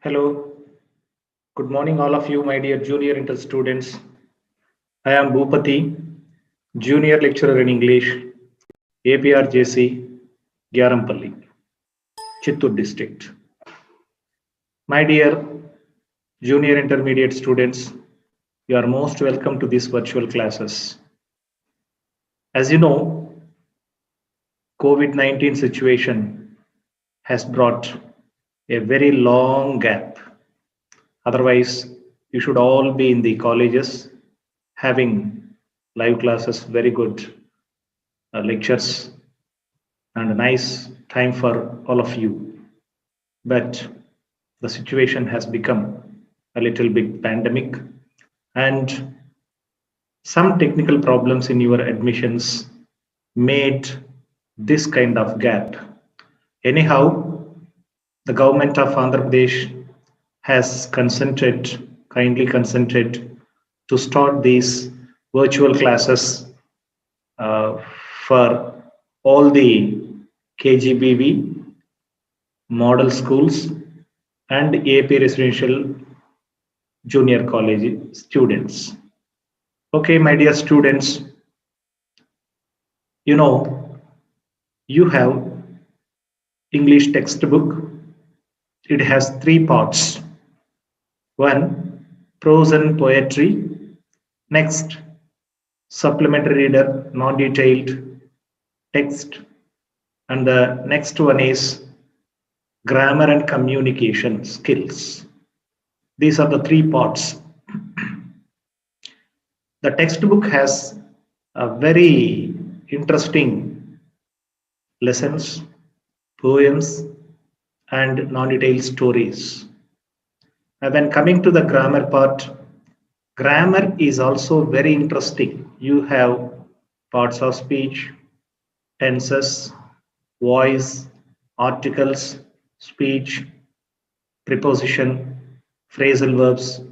Hello, good morning, all of you, my dear junior inter students. I am Bhupati, junior lecturer in English, APRJC, Gyarampalli, Chittoor district. My dear junior intermediate students, you are most welcome to these virtual classes. As you know, COVID-19 situation has brought a very long gap. Otherwise, you should all be in the colleges having live classes, very good lectures, and a nice time for all of you. But the situation has become a little bit pandemic, and some technical problems in your admissions made this kind of gap. Anyhow, the government of Andhra Pradesh has kindly consented to start these virtual classes uh, for all the KGBV model schools and AP residential junior college students. Okay, my dear students, you know, you have English textbook. It has three parts. One, prose and poetry. Next, supplementary reader, non-detailed text. And the next one is grammar and communication skills. These are the three parts. The textbook has a very interesting lessons, poems, and non-detailed stories. When coming to the grammar part, grammar is also very interesting. You have parts of speech, tenses, voice, articles, speech, preposition, phrasal verbs,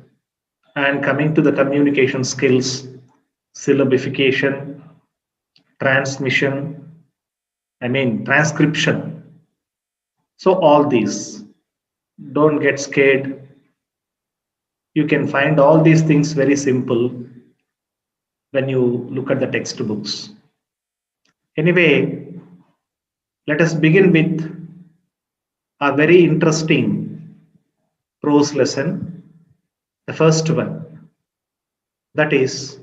and coming to the communication skills, syllabification, transmission, transcription. So all these, don't get scared. You can find all these things very simple when you look at the textbooks. Anyway, let us begin with a very interesting prose lesson. The first one, that is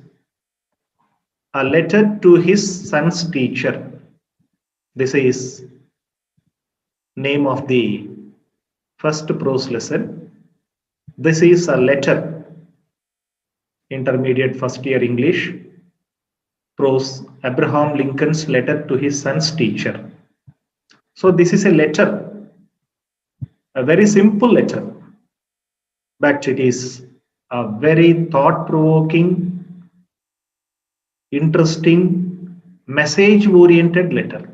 a letter to his son's teacher. This is name of the first prose lesson. This is a letter, intermediate first year English, prose, Abraham Lincoln's letter to his son's teacher. So this is a letter, a very simple letter, but it is a very thought-provoking, interesting, message-oriented letter.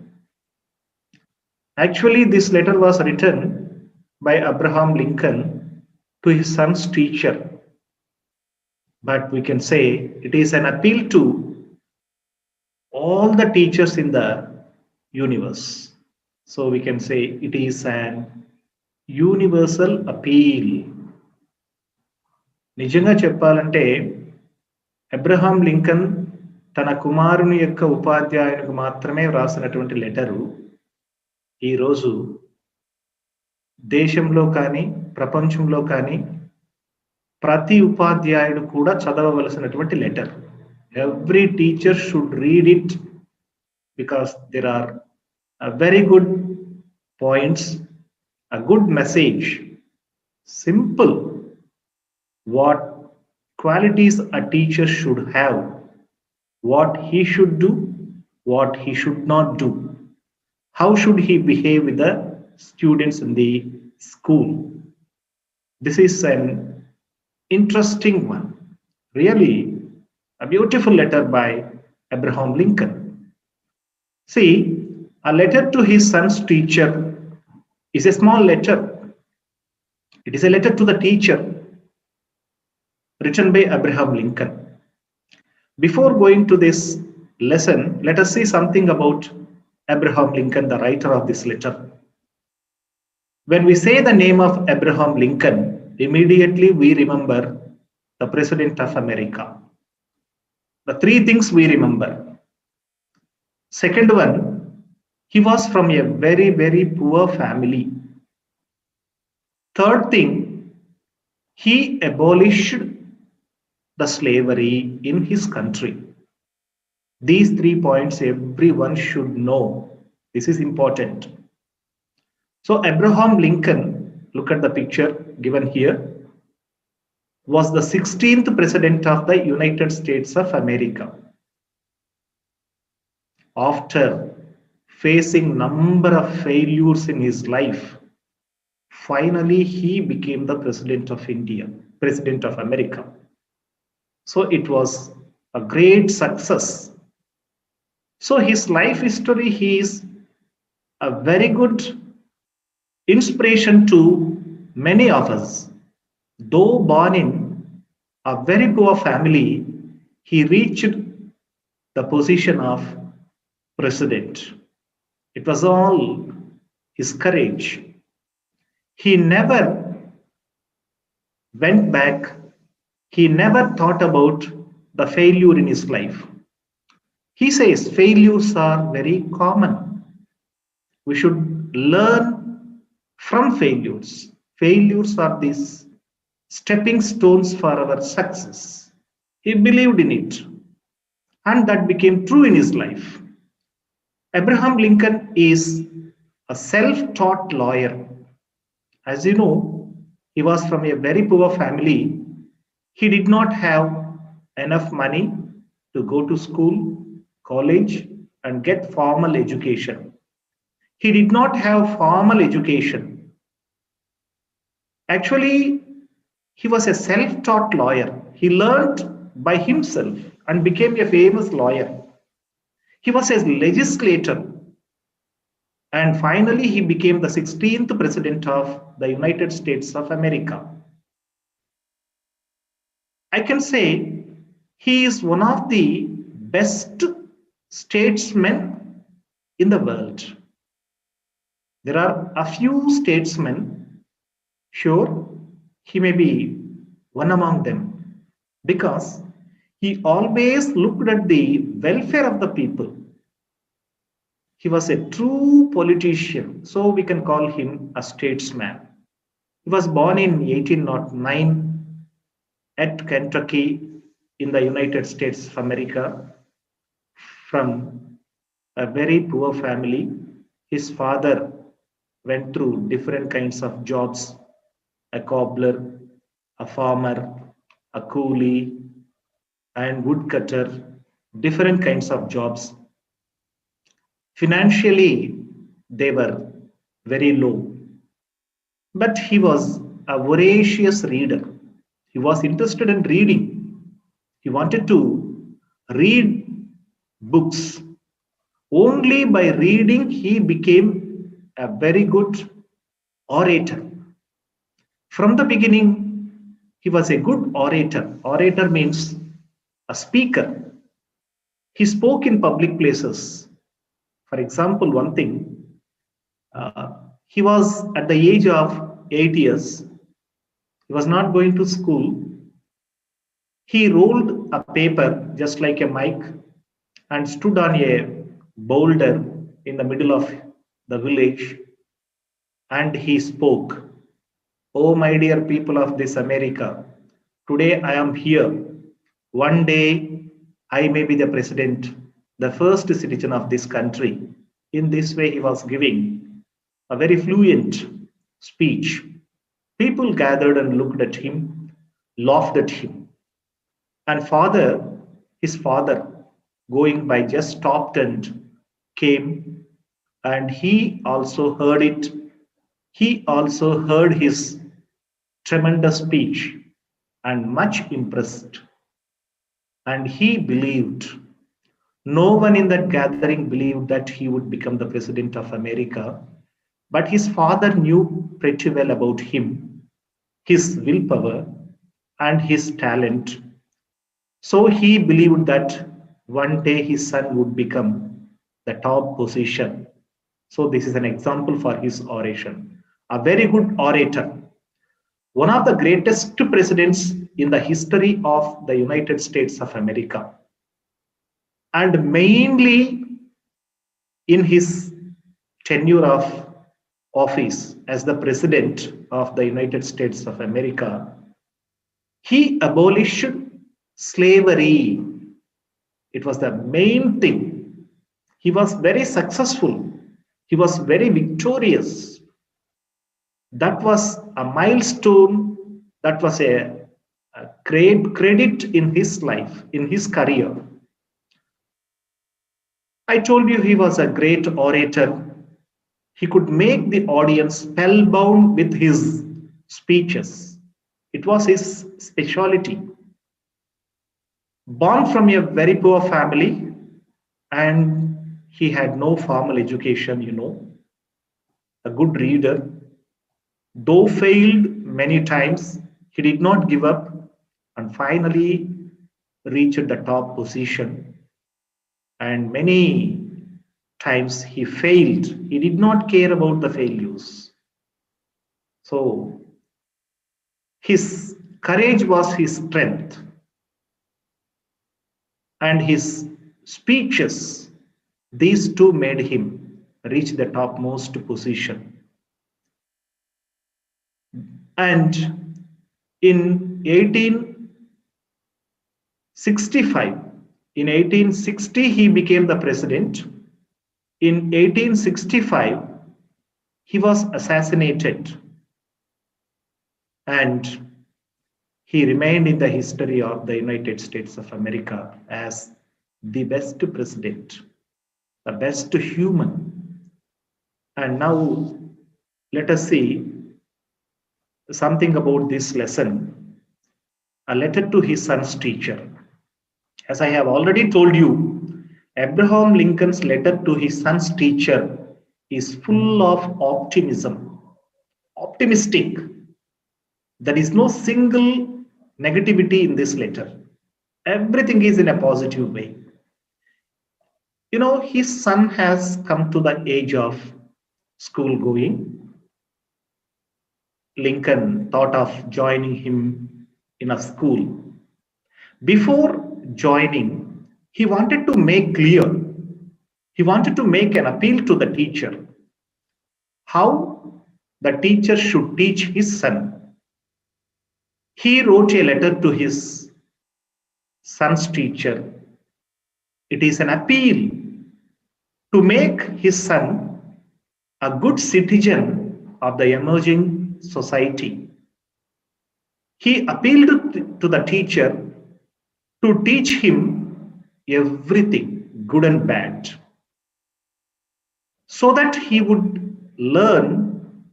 Actually, this letter was written by Abraham Lincoln to his son's teacher. But we can say it is an appeal to all the teachers in the universe. So we can say it is an universal appeal. నిజంగా చెప్పాలంటే Abraham Lincoln తన కుమారుని యొక్క ఉపాధ్యాయునికి మాత్రమే వ్రాసినటువంటి letter ఈరోజు దేశంలో కానీ ప్రపంచంలో కానీ ప్రతి ఉపాధ్యాయుడు కూడా చదవవలసినటువంటి letter. Every teacher should read it because there are very good points, a good message, simple, what qualities a teacher should have, what he should do, what he should not do, how should he behave with the students in the school. This is an interesting one, really a beautiful letter by Abraham Lincoln. See, a letter to his son's teacher is a small letter. It is a letter to the teacher written by Abraham Lincoln. Before going to this lesson, let us see something about Abraham Lincoln, the writer of this letter. When we say the name of Abraham Lincoln, immediately we remember the President of America. The three things we remember. Second one, he was from a very, very poor family. Third thing, he abolished the slavery in his country. These 3 points everyone should know. This is important. So Abraham Lincoln, look at the picture given here, was the 16th president of the United States of America. After facing number of failures in his life, finally he became the president of India, president of America. So it was a great success. So his life history, he is a very good inspiration to many of us. Though born in a very poor family, he reached the position of president. It was all his courage. He never went back. He never thought about the failure in his life. He says failures are very common. We should learn from failures. Failures are these stepping stones for our success. He believed in it, and that became true in his life. Abraham Lincoln is a self-taught lawyer. As you know, he was from a very poor family. He did not have enough money to go to school, college, and get formal education. He did not have formal education. Actually, he was a self-taught lawyer. He learned by himself and became a famous lawyer. He was a legislator. And finally, he became the 16th president of the United States of America. I can say he is one of the best statesmen in the world. There are a few statesmen, sure, he may be one among them, because he always looked at the welfare of the people. He was a true politician, so we can call him a statesman. He was born in 1809 at Kentucky in the United States of America from a very poor family. His father went through different kinds of jobs, a cobbler, a farmer, a coolie, and woodcutter, different kinds of jobs. Financially, they were very low, but he was a voracious reader. He was interested in reading. He wanted to read books. Only by reading, he became a very good orator. From the beginning, he was a good orator. Orator means a speaker. He spoke in public places. For example, one thing, he was at the age of 8 years. He was not going to school. He rolled a paper just like a mic and stood on a boulder in the middle of the village, and he spoke. Oh, my dear people of this America, today I am here. One day I may be the president, the first citizen of this country. In this way, he was giving a very fluent speech. People gathered and looked at him, laughed at him. And his father, going by, just stopped and came, and he also heard it. He also heard his tremendous speech and much impressed. And he believed. No one in that gathering believed that he would become the president of America, but his father knew pretty well about him, his willpower, and his talent. So he believed that one day his son would become the top position. So this is an example for his oration. a very good orator, one of the greatest presidents in the history of the United States of America, and mainly in his tenure of office as the president of the United States of America, he abolished slavery. It was the main thing. He was very successful. He was very victorious. That was a milestone. That was a great credit in his life, in his career. I told you he was a great orator. He could make the audience spellbound with his speeches. It was his specialty. Born from a very poor family, and he had no formal education, a good reader. Though failed many times, he did not give up and finally reached the top position. And many times he failed. He did not care about the failures. So his courage was his strength, and his speeches, these two made him reach the topmost position. And in 1860 he became the president. In 1865 he was assassinated, and he remained in the history of the United States of America as the best president, the best human. And now let us see something about this lesson. A letter to his son's teacher. As I have already told you, Abraham Lincoln's letter to his son's teacher is full of optimism, optimistic. There is no single negativity in this letter. Everything is in a positive way. His son has come to the age of school going. Lincoln thought of joining him in a school. Before joining, he wanted to make clear, he wanted to make an appeal to the teacher how the teacher should teach his son. He wrote a letter to his son's teacher. It is an appeal to make his son a good citizen of the emerging society. He appealed to the teacher to teach him everything, good and bad, so that he would learn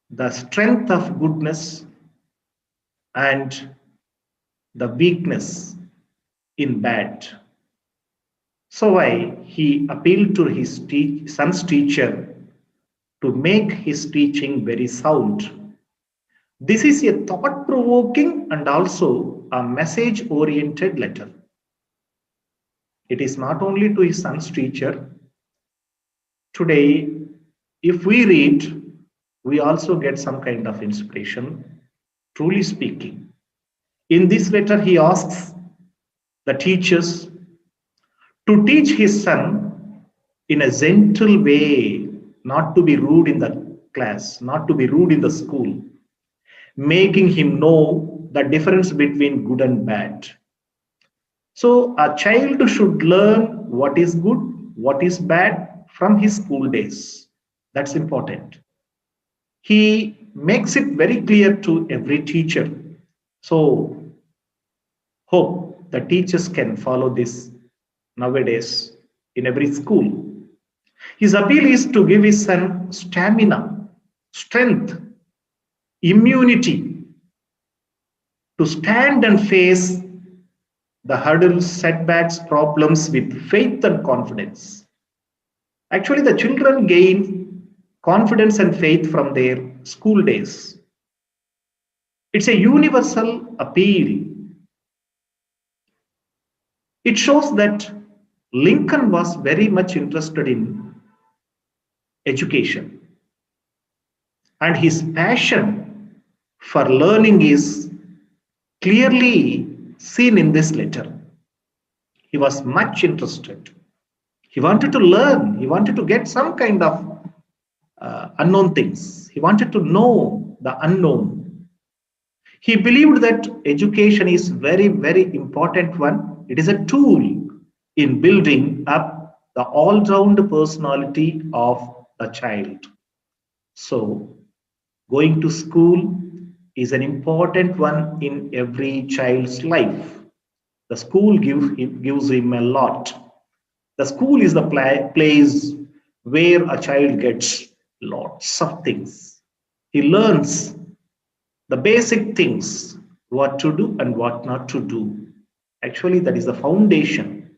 the strength of goodness and the weakness in bad. So why he appealed to his son's teacher to make his teaching very sound. This is a thought-provoking and also a message-oriented letter. It is not only to his son's teacher. Today, if we read, we also get some kind of inspiration, truly speaking. In this letter, he asks the teachers to teach his son in a gentle way, not to be rude in the class, not to be rude in the school, making him know the difference between good and bad. So a child should learn what is good, what is bad from his school days. That's important. He makes it very clear to every teacher. So hope the teachers can follow this nowadays in every school. His appeal is to give his son stamina, strength, immunity to stand and face the hurdles, setbacks, problems with faith and confidence. Actually, the children gain confidence and faith from their school days. It's a universal appeal. It shows that Lincoln was very much interested in education. and his passion for learning is clearly seen in this letter. He was much interested. He wanted to learn. He wanted to get some kind of unknown things. He wanted to know the unknown. He believed that education is very, very important one. It is a tool in building up the all-round personality of the child. So, going to school is an important one in every child's life. The school gives him a lot. The school is the place where a child gets lots of things. He learns the basic things, what to do and what not to do. Actually, that is the foundation.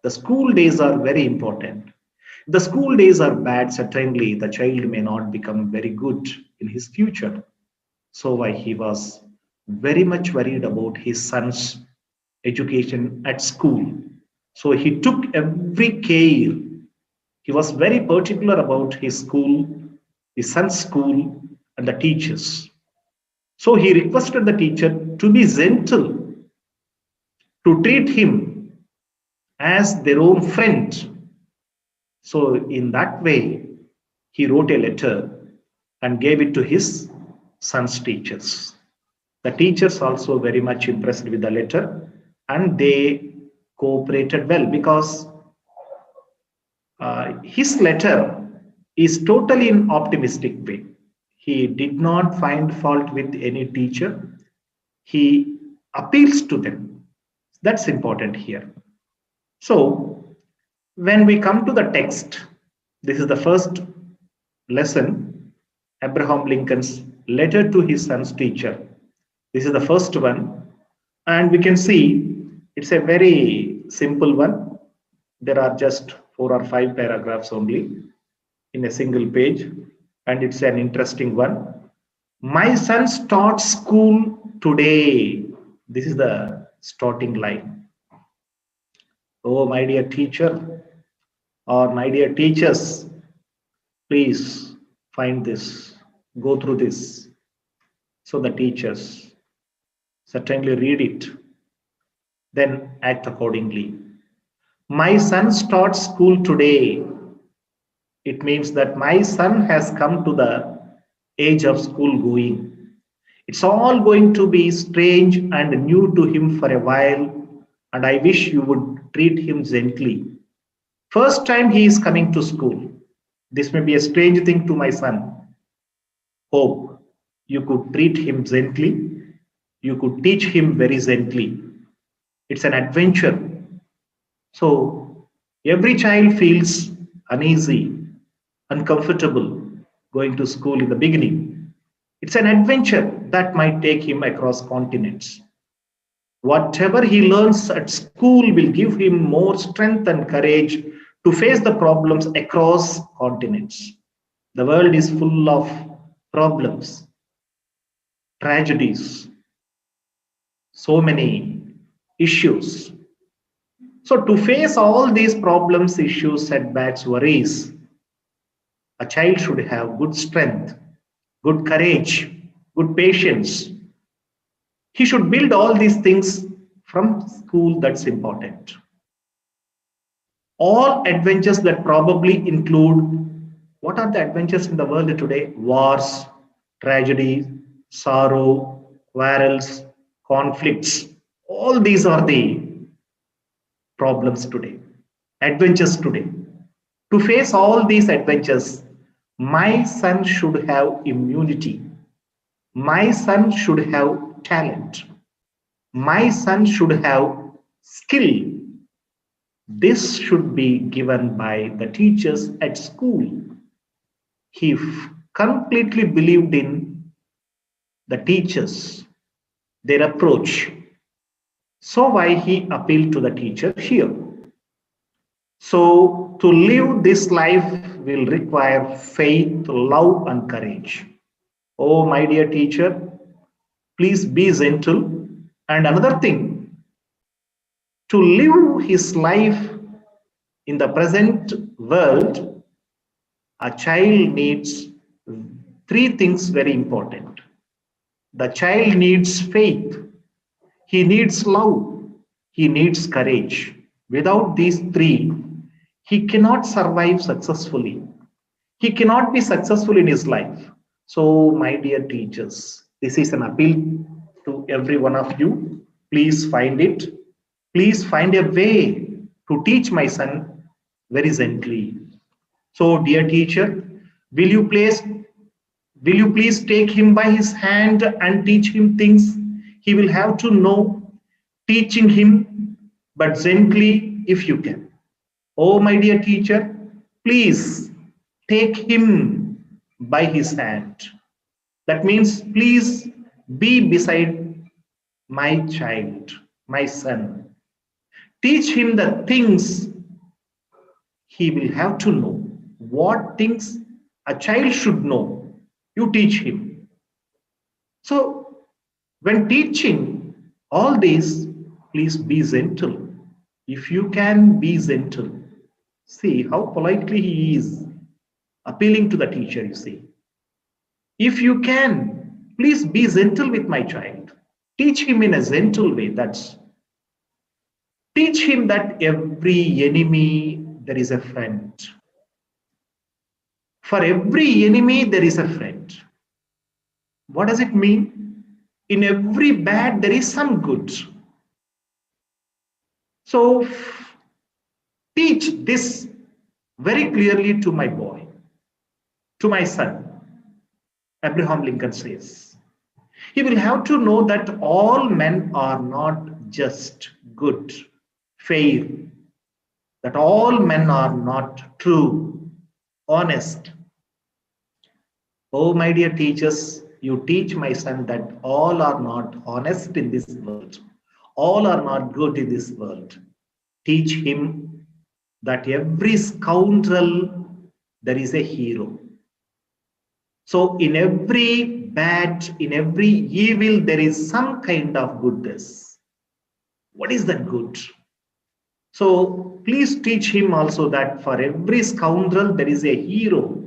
The school days are very important. If the school days are bad, certainly the child may not become very good in his future. So why he was very much worried about his son's education at school. So he took every care. He was very particular about his school, his son's school, and the teachers. So he requested the teacher to be gentle, to treat him as their own friend. So, in that way, he wrote a letter and gave it to his son's teachers. The teachers also very much impressed with the letter and they cooperated well because his letter is totally in optimistic way. He did not find fault with any teacher. He appeals to them. That's important here. So, when we come to the text, this is the first lesson, Abraham Lincoln's letter to his son's teacher. This is the first one, and we can see it's a very simple one. There are just 4 or 5 paragraphs only in a single page, and it's an interesting one. My son starts school today. This is the starting line. Oh, my dear teacher, or my dear teachers, please find this, go through this. So the teachers certainly read it, then act accordingly. My son starts school today. It means that my son has come to the age of school going. It's all going to be strange and new to him for a while, and I wish you would treat him gently. First time he is coming to school. This may be a strange thing to my son. Hope you could treat him gently. You could teach him very gently. It's an adventure. So every child feels uneasy, uncomfortable going to school in the beginning. It's an adventure that might take him across continents. Whatever he learns at school will give him more strength and courage to face the problems across continents. The world is full of problems, tragedies, so many issues. So, to face all these problems, issues, setbacks, worries, a child should have good strength, good courage, good patience. He should build all these things from school. That's important. All adventures that probably include, what are the adventures in the world today? Wars, tragedy, sorrow, quarrels, conflicts. All these are the problems today, adventures today. To face all these adventures, my son should have immunity. My son should have talent. My son should have skill. This should be given by the teachers at school. He completely believed in the teachers, their approach. So why he appealed to the teacher here? So to live this life will require faith, love, and courage. Oh, my dear teacher, please be gentle. And another thing, to live his life in the present world, a child needs Three things very important. The child needs faith, he needs love, he needs courage. Without these three, he cannot survive successfully. He cannot be successful in his life. So, my dear teachers, this is an appeal to every one of you. Please find it. Please find a way to teach my son very gently. So, dear teacher, will you please take him by his hand and teach him things he will have to know, teaching him, but gently if you can. Oh, my dear teacher, please take him by his hand. That means, please be beside my child, my son. Teach him the things he will have to know. What things a child should know, you teach him. So, when teaching all this, please be gentle. If you can be gentle, see how politely he is appealing to the teacher, you see. If you can, please be gentle with my child. Teach him in a gentle way. Teach him that every enemy there is a friend. For every enemy there is a friend. What does it mean? In every bad there is some good. So teach this very clearly to my boy, to my son. Abraham Lincoln says, he will have to know that all men are not just good, fair, that all men are not true, honest. Oh, my dear teachers, you teach my son that all are not honest in this world, all are not good in this world. Teach him that every scoundrel there is a hero. So in every bad, in every evil, there is some kind of goodness. What is that good? So please teach him also that for every scoundrel, there is a hero.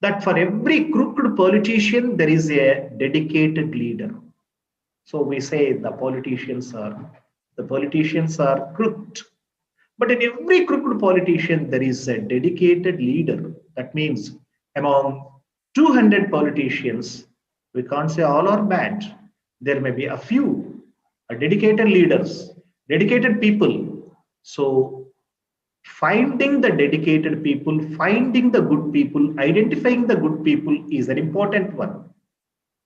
That for every crooked politician, there is a dedicated leader. So we say the politicians are crooked. But in every crooked politician, there is a dedicated leader. That means among 200 politicians, we can't say all are bad. There may be a few dedicated leaders, dedicated people. So finding the dedicated people, finding the good people, identifying the good people is an important one.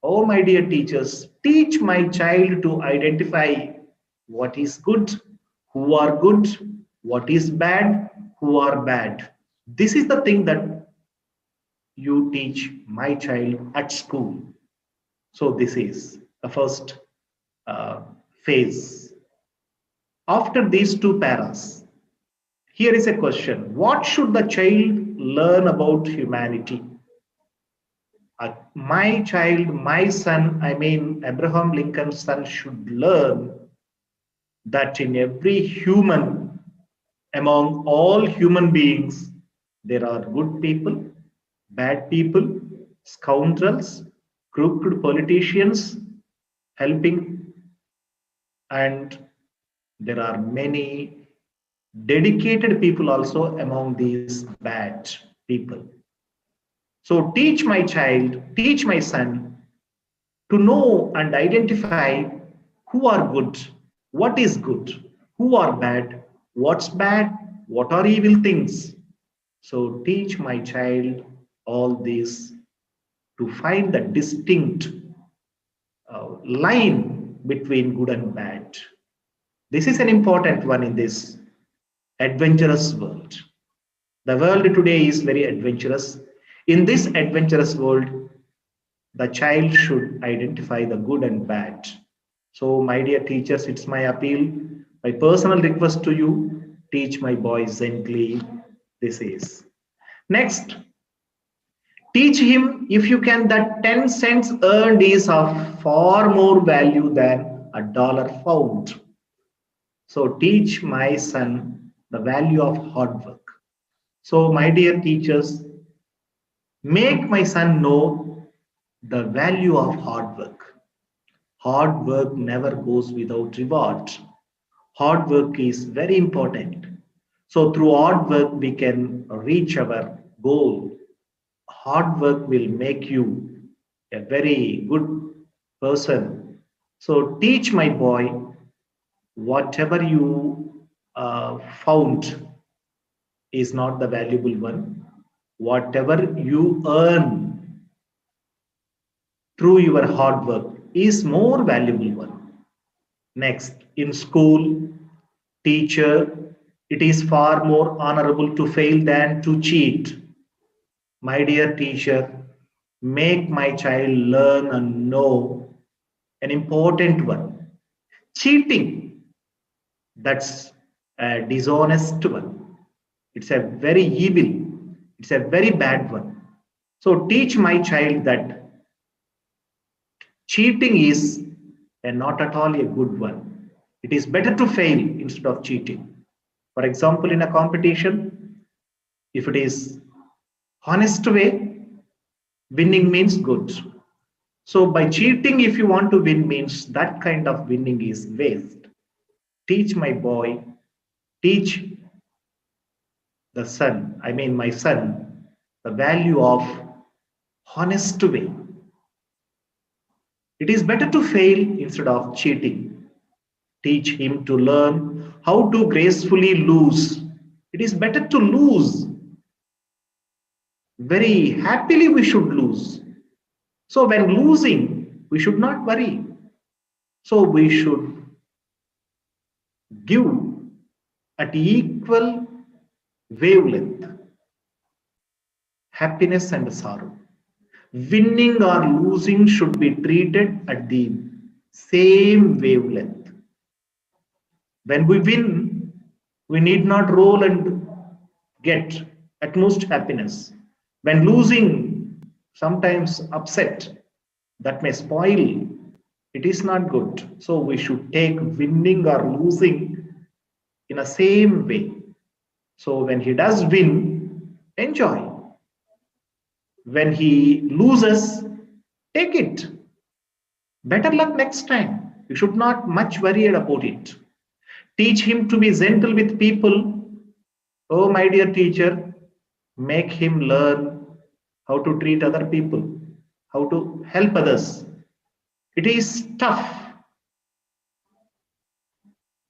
Oh, my dear teachers, teach my child to identify what is good, who are good, what is bad, who are bad. This is the thing that you teach my child at school. So this is the first phase. After these two paras, here is a question. What should the child learn about humanity? My child, my son, I mean Abraham Lincoln's son, should learn that in every human, among all human beings, there are good people, bad people, scoundrels, crooked politicians helping, and there are many dedicated people also among these bad people. So teach my child, teach my son to know and identify who are good, what is good, who are bad, what's bad, what are evil things. So teach my child all this to find the distinct line between good and bad. This is an important one in this adventurous world. The world today is very adventurous. In this adventurous world, the child should identify the good and bad. So, my dear teachers, it's my appeal, my personal request to you, teach my boys gently. This is. Next, teach him, if you can, that 10 cents earned is of far more value than a dollar found. So teach my son the value of hard work. So my dear teachers, make my son know the value of hard work. Hard work never goes without reward. Hard work is very important. So through hard work, we can reach our goal. Hard work will make you a very good person. So teach my boy, whatever you found is not the valuable one. Whatever you earn through your hard work is more valuable one. Next, in school, teacher, it is far more honorable to fail than to cheat. My dear teacher, make my child learn and know an important one. Cheating, that's a dishonest one. It's a very evil, it's a very bad one. So teach my child that cheating is not at all a good one. It is better to fail instead of cheating. For example, in a competition, if it is honest way, winning means good. So by cheating, if you want to win, means that kind of winning is waste. Teach my boy, teach my son, the value of honest way. It is better to fail instead of cheating. Teach him to learn how to gracefully lose. It is better to lose. Very happily we should lose. So when losing, we should not worry. So we should give at equal wavelength happiness and sorrow. Winning or losing should be treated at the same wavelength. When we win, we need not roll and get at most happiness. When losing, sometimes upset, that may spoil. It is not good. So we should take winning or losing in a same way. So when he does win, enjoy. When he loses, take it. Better luck next time. You should not much worry about it. Teach him to be gentle with people. Oh, my dear teacher, make him learn how to treat other people, how to help others. It is tough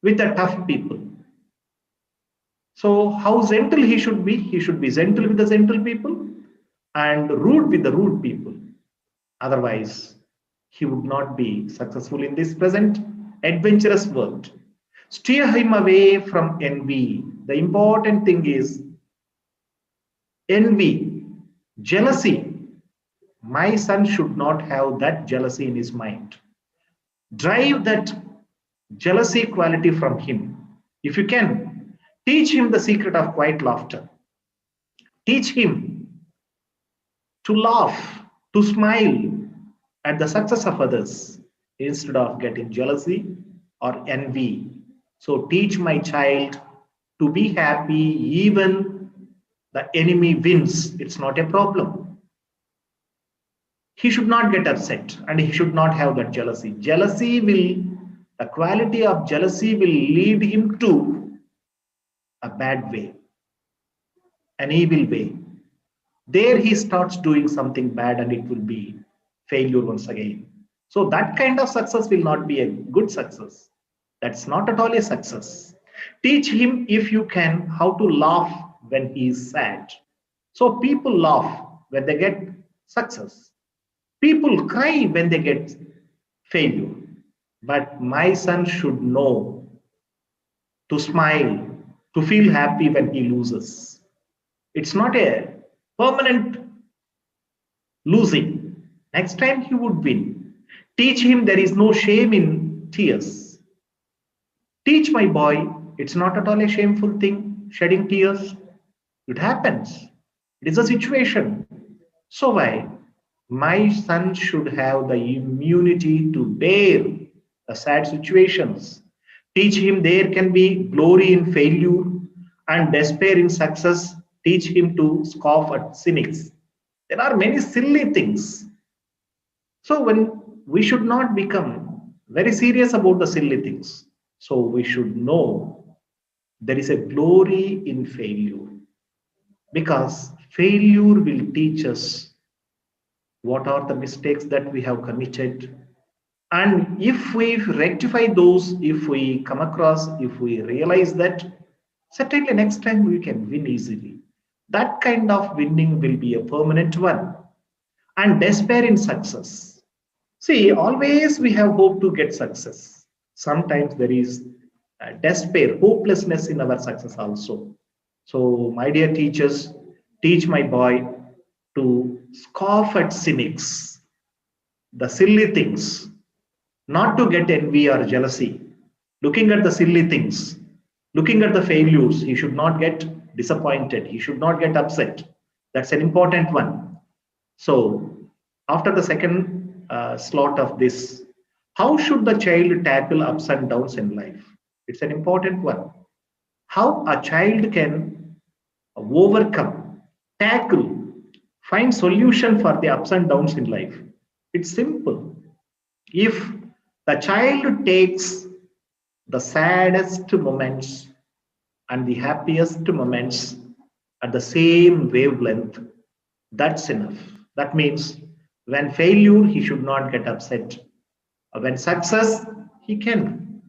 with the tough people. So how gentle he should be? He should be gentle with the gentle people and rude with the rude people. Otherwise, he would not be successful in this present adventurous world. Steer him away from envy. The important thing is envy, jealousy. My son should not have that jealousy in his mind. Drive that jealousy quality from him. If you can, teach him the secret of quiet laughter. Teach him to laugh, to smile at the success of others instead of getting jealousy or envy. So teach my child to be happy even the enemy wins. It's not a problem. He should not get upset and he should not have that jealousy. The quality of jealousy will lead him to a bad way, an evil way. There he starts doing something bad and it will be failure once again. So that kind of success will not be a good success. That's not at all a success. Teach him, if you can, how to laugh when he is sad. So people laugh when they get success. People cry when they get failure. But my son should know to smile, to feel happy when he loses. It's not a permanent losing. Next time he would win. Teach him there is no shame in tears. Teach my boy, it's not at all a shameful thing, shedding tears. It happens. It is a situation. So why? My son should have the immunity to bear the sad situations. Teach him there can be glory in failure and despair in success. Teach him to scoff at cynics. There are many silly things. So when we should not become very serious about the silly things. So we should know there is a glory in failure, because failure will teach us what are the mistakes that we have committed. And if we rectify those, if we come across, if we realize that, certainly next time we can win easily. That kind of winning will be a permanent one. And despair in success. See, always we have hope to get success. Sometimes there is despair, hopelessness in our success also. So, my dear teachers, teach my boy to scoff at cynics, the silly things, not to get envy or jealousy. Looking at the silly things, looking at the failures, he should not get disappointed, he should not get upset. That's an important one. So, after the second slot of this, how should the child tackle ups and downs in life? It's an important one. How a child can overcome, tackle, find solution for the ups and downs in life. It's simple. If the child takes the saddest moments and the happiest moments at the same wavelength, that's enough. That means when failure, he should not get upset. When success, he can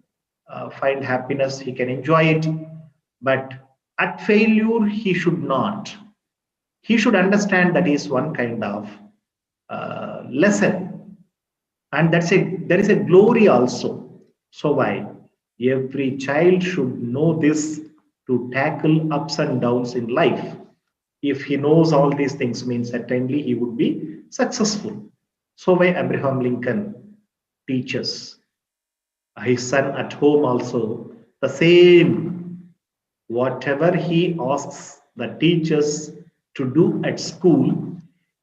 find happiness, he can enjoy it. But at failure, he should not. He should understand that is one kind of lesson, and there is a glory also. So why every child should know this to tackle ups and downs in life. If he knows all these things, means certainly he would be successful. So why Abraham Lincoln teaches his son at home also the same. Whatever he asks the teachers to do at school,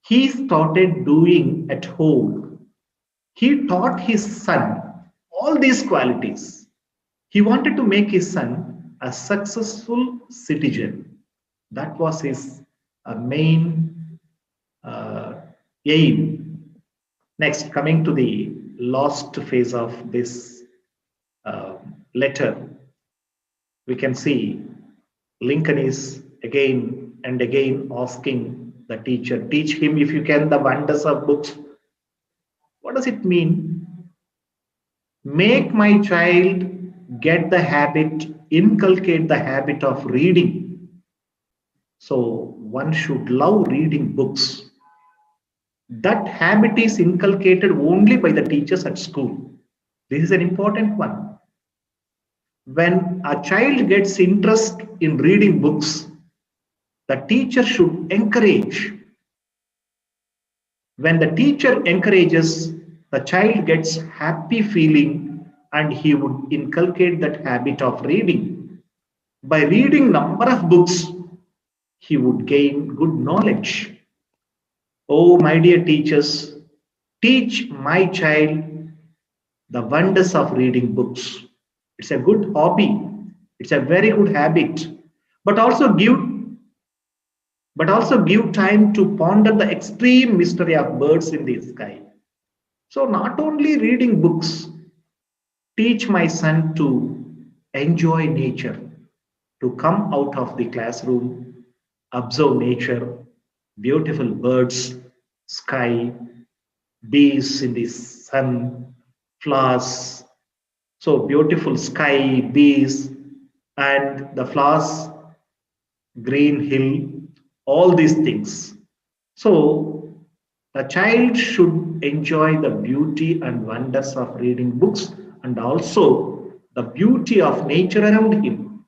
he started doing at home. He taught his son all these qualities. He wanted to make his son a successful citizen. That was his main uh, aim. Next, coming to the last phase of this uh, letter, we can see Lincoln is again and again asking the teacher, teach him if you can the wonders of books. What does it mean? Make my child get the habit, inculcate the habit of reading. So one should love reading books. That habit is inculcated only by the teachers at school. This is an important one. When a child gets interest in reading books, the teacher should encourage. When the teacher encourages, the child gets happy feeling and he would inculcate that habit of reading. By reading number of books, he would gain good knowledge. Oh, my dear teachers, teach my child the wonders of reading books. It's a good hobby. It's a very good habit. But also give time to ponder the extreme mystery of birds in the sky. So not only reading books, teach my son to enjoy nature, to come out of the classroom, observe nature, beautiful birds, sky, bees in the sun, flowers. So beautiful sky, bees, and the flowers, green hill, all these things. So the child should enjoy the beauty and wonders of reading books and also the beauty of nature around him.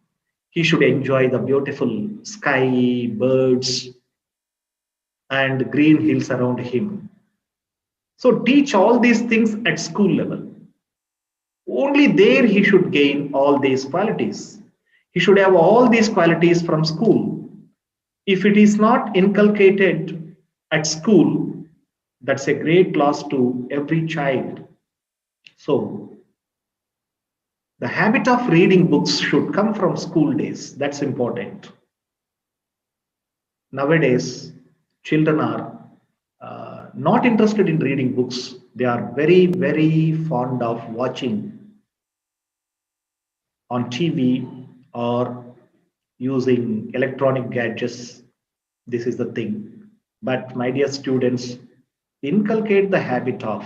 He should enjoy the beautiful sky, birds, and green hills around him. So teach all these things at school level. Only there he should gain all these qualities. He should have all these qualities from school. If it is not inculcated at school, that's a great loss to every child. So the habit of reading books should come from school days. That's important. Nowadays, children are not interested in reading books. They are very, very fond of watching on TV or using electronic gadgets. This is the thing. But my dear students, inculcate the habit of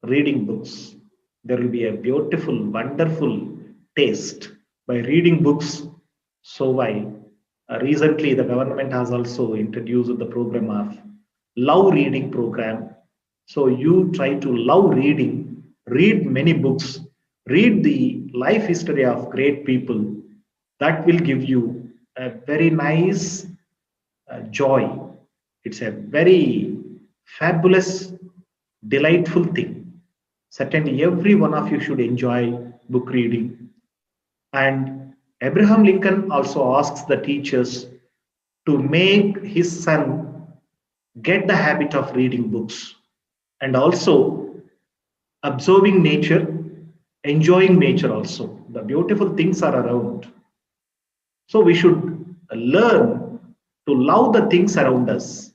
reading books. There will be a beautiful, wonderful taste by reading books. So why? Recently, the government has also introduced the program of love reading program. So you try to love reading, read many books, read the life history of great people. That will give you a very nice joy. It's a very fabulous, delightful thing. Certainly, every one of you should enjoy book reading. And Abraham Lincoln also asks the teachers to make his son get the habit of reading books and also observing nature, enjoying nature also. The beautiful things are around. So we should learn to love the things around us,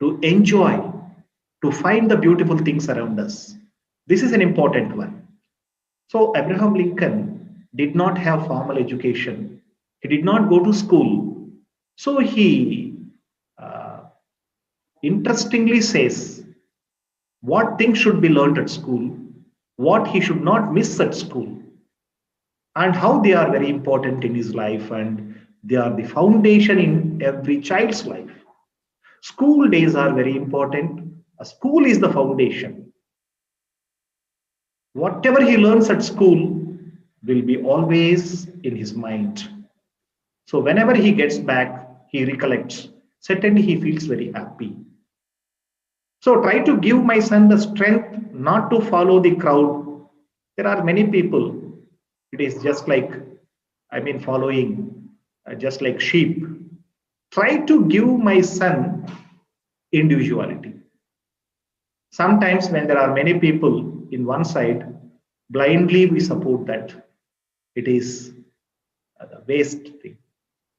to enjoy, to find the beautiful things around us. This is an important one. So Abraham Lincoln did not have formal education. He did not go to school. So he uh, interestingly says what things should be learned at school, what he should not miss at school, and how they are very important in his life, and they are the foundation in every child's life. School days are very important. A school is the foundation. Whatever he learns at school will be always in his mind. So whenever he gets back, he recollects. Certainly, he feels very happy. So try to give my son the strength not to follow the crowd. There are many people. It is just like, following just like sheep. Try to give my son individuality. Sometimes, when there are many people in one side, blindly we support that. It is the waste thing.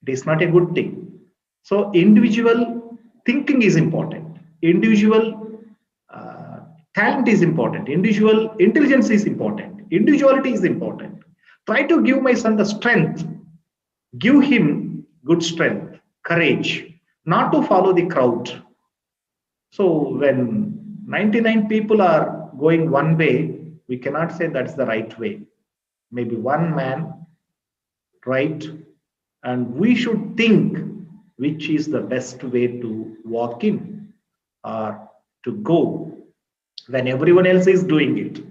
It is not a good thing. So, individual thinking is important. Individual talent is important. Individual intelligence is important. Individuality is important. Try to give my son the strength. Give him good strength, courage, not to follow the crowd. So when 99 people are going one way, we cannot say that's the right way. Maybe one man right, and we should think which is the best way to walk in or to go when everyone else is doing it.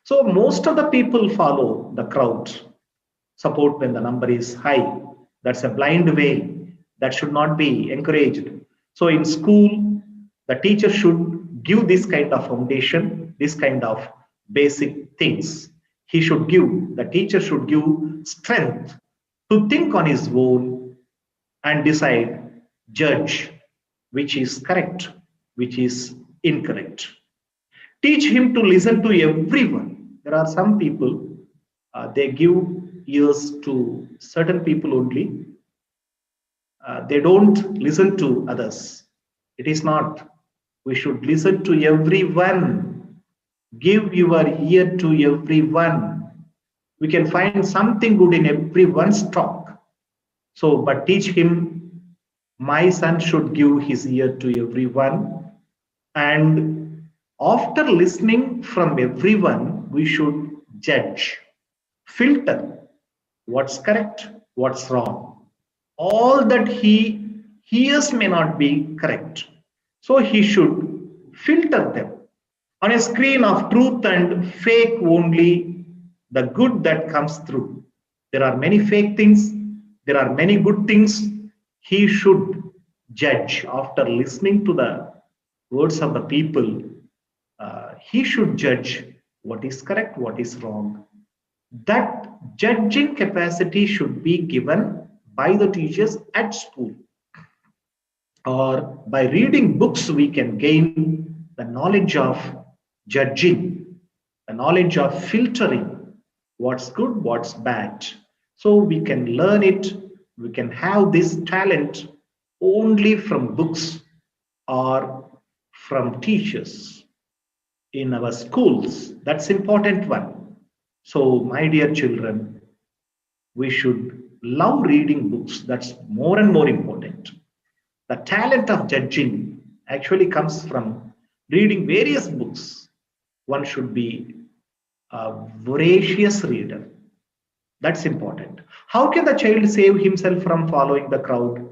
So most of the people follow the crowd, support when the number is high. That's a blind way that should not be encouraged. So in school, the teacher should give this kind of foundation, this kind of basic things. The teacher should give strength to think on his own and decide, judge which is correct, which is incorrect. Teach him to listen to everyone. There are some people, they give ears to certain people only. They don't listen to others. It is not. We should listen to everyone. Give your ear to everyone. We can find something good in everyone's talk. So, but teach him, my son should give his ear to everyone. And after listening from everyone, we should judge, filter what's correct, what's wrong. All that he hears may not be correct. So he should filter them. On a screen of truth and fake, only the good that comes through. There are many fake things, there are many good things. He should judge after listening to the words of the people. He should judge what is correct, what is wrong. That judging capacity should be given by the teachers at school. Or by reading books, we can gain the knowledge of judging, the knowledge of filtering what's good, what's bad. So we can learn it, we can have this talent only from books or from teachers. in our schools. That's important one. So, my dear children, we should love reading books. That's more and more important. The talent of judging actually comes from reading various books. One should be a voracious reader. That's important. How can the child save himself from following the crowd?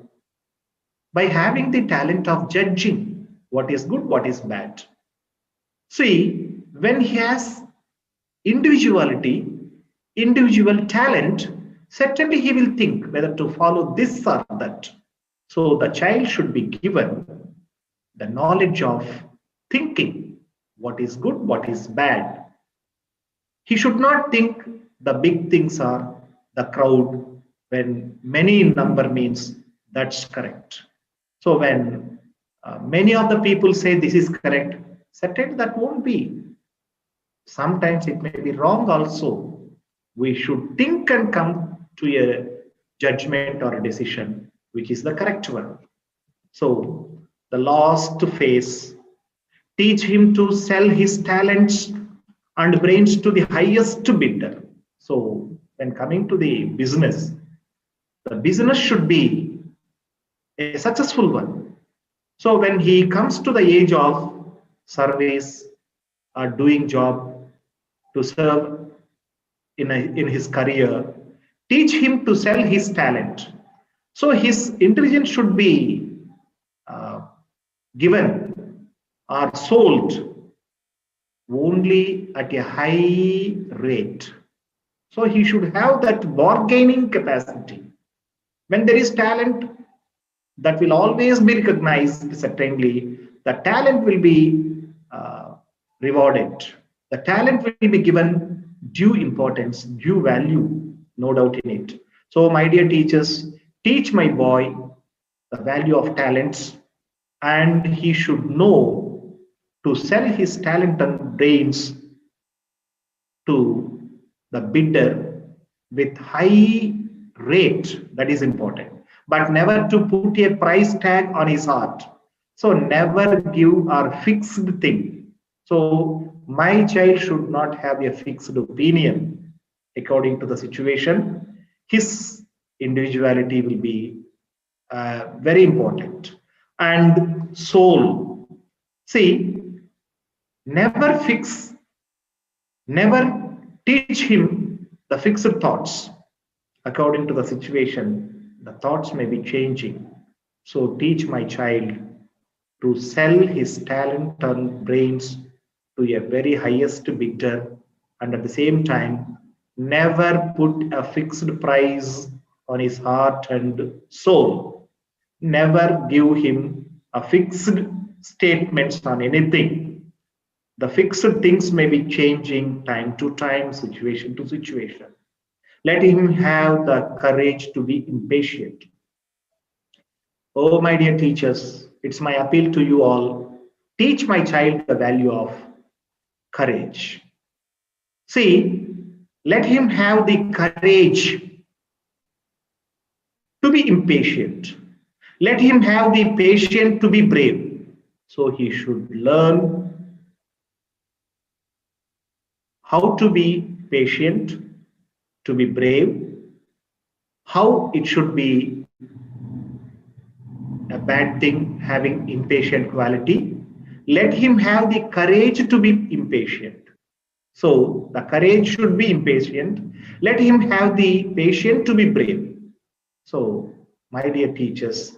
By having the talent of judging what is good, what is bad. See, when he has individuality, individual talent, certainly he will think whether to follow this or that. So the child should be given the knowledge of thinking what is good, what is bad. He should not think the big things are the crowd when many in number means that's correct. So when many of the people say this is correct, certainly that won't be. Sometimes it may be wrong also. We should think and come to a judgment or a decision which is the correct one. So the last phase, teach him to sell his talents and brains to the highest bidder. So when coming to the business should be a successful one. So when he comes to the age of service or doing job to serve in his career, teach him to sell his talent. So his intelligence should be given or sold only at a high rate. So he should have that bargaining capacity. When there is talent, that will always be recognized. Certainly, the talent will be rewarded. The talent will be given due importance, due value, no doubt in it. So, my dear teachers, teach my boy the value of talents, and he should know to sell his talent and brains to the bidder with high rate. That is important, but never to put a price tag on his heart. So never give a fixed thing. So my child should not have a fixed opinion according to the situation. His individuality will be very important. And soul. See, never teach him the fixed thoughts. According to the situation, the thoughts may be changing. So teach my child to sell his talent and brains to a very highest bidder, and at the same time, never put a fixed price on his heart and soul. Never give him a fixed statements on anything. The fixed things may be changing time to time, situation to situation. Let him have the courage to be impatient. Oh, my dear teachers, it's my appeal to you all. Teach my child the value of courage. See, let him have the courage to be impatient. Let him have the patience to be brave. So he should learn how to be patient, to be brave, how it should be a bad thing having impatient quality. Let him have the courage to be impatient. So the courage should be impatient. Let him have the patience to be brave. So, my dear teachers,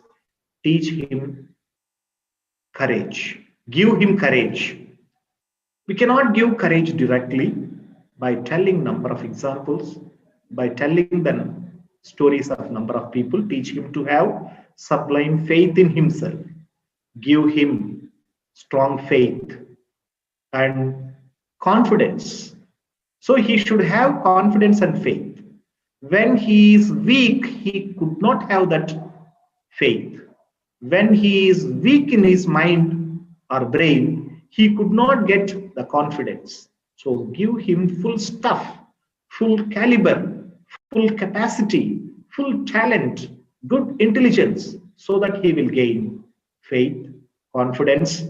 teach him courage. Give him courage. We cannot give courage directly by telling number of examples, by telling the stories of number of people. Teach him to have sublime faith in himself. Give him strong faith and confidence. So he should have confidence and faith. When he is weak, he could not have that faith. When he is weak in his mind or brain, he could not get the confidence. So give him full stuff, full caliber, full capacity, full talent, good intelligence, so that he will gain faith, confidence,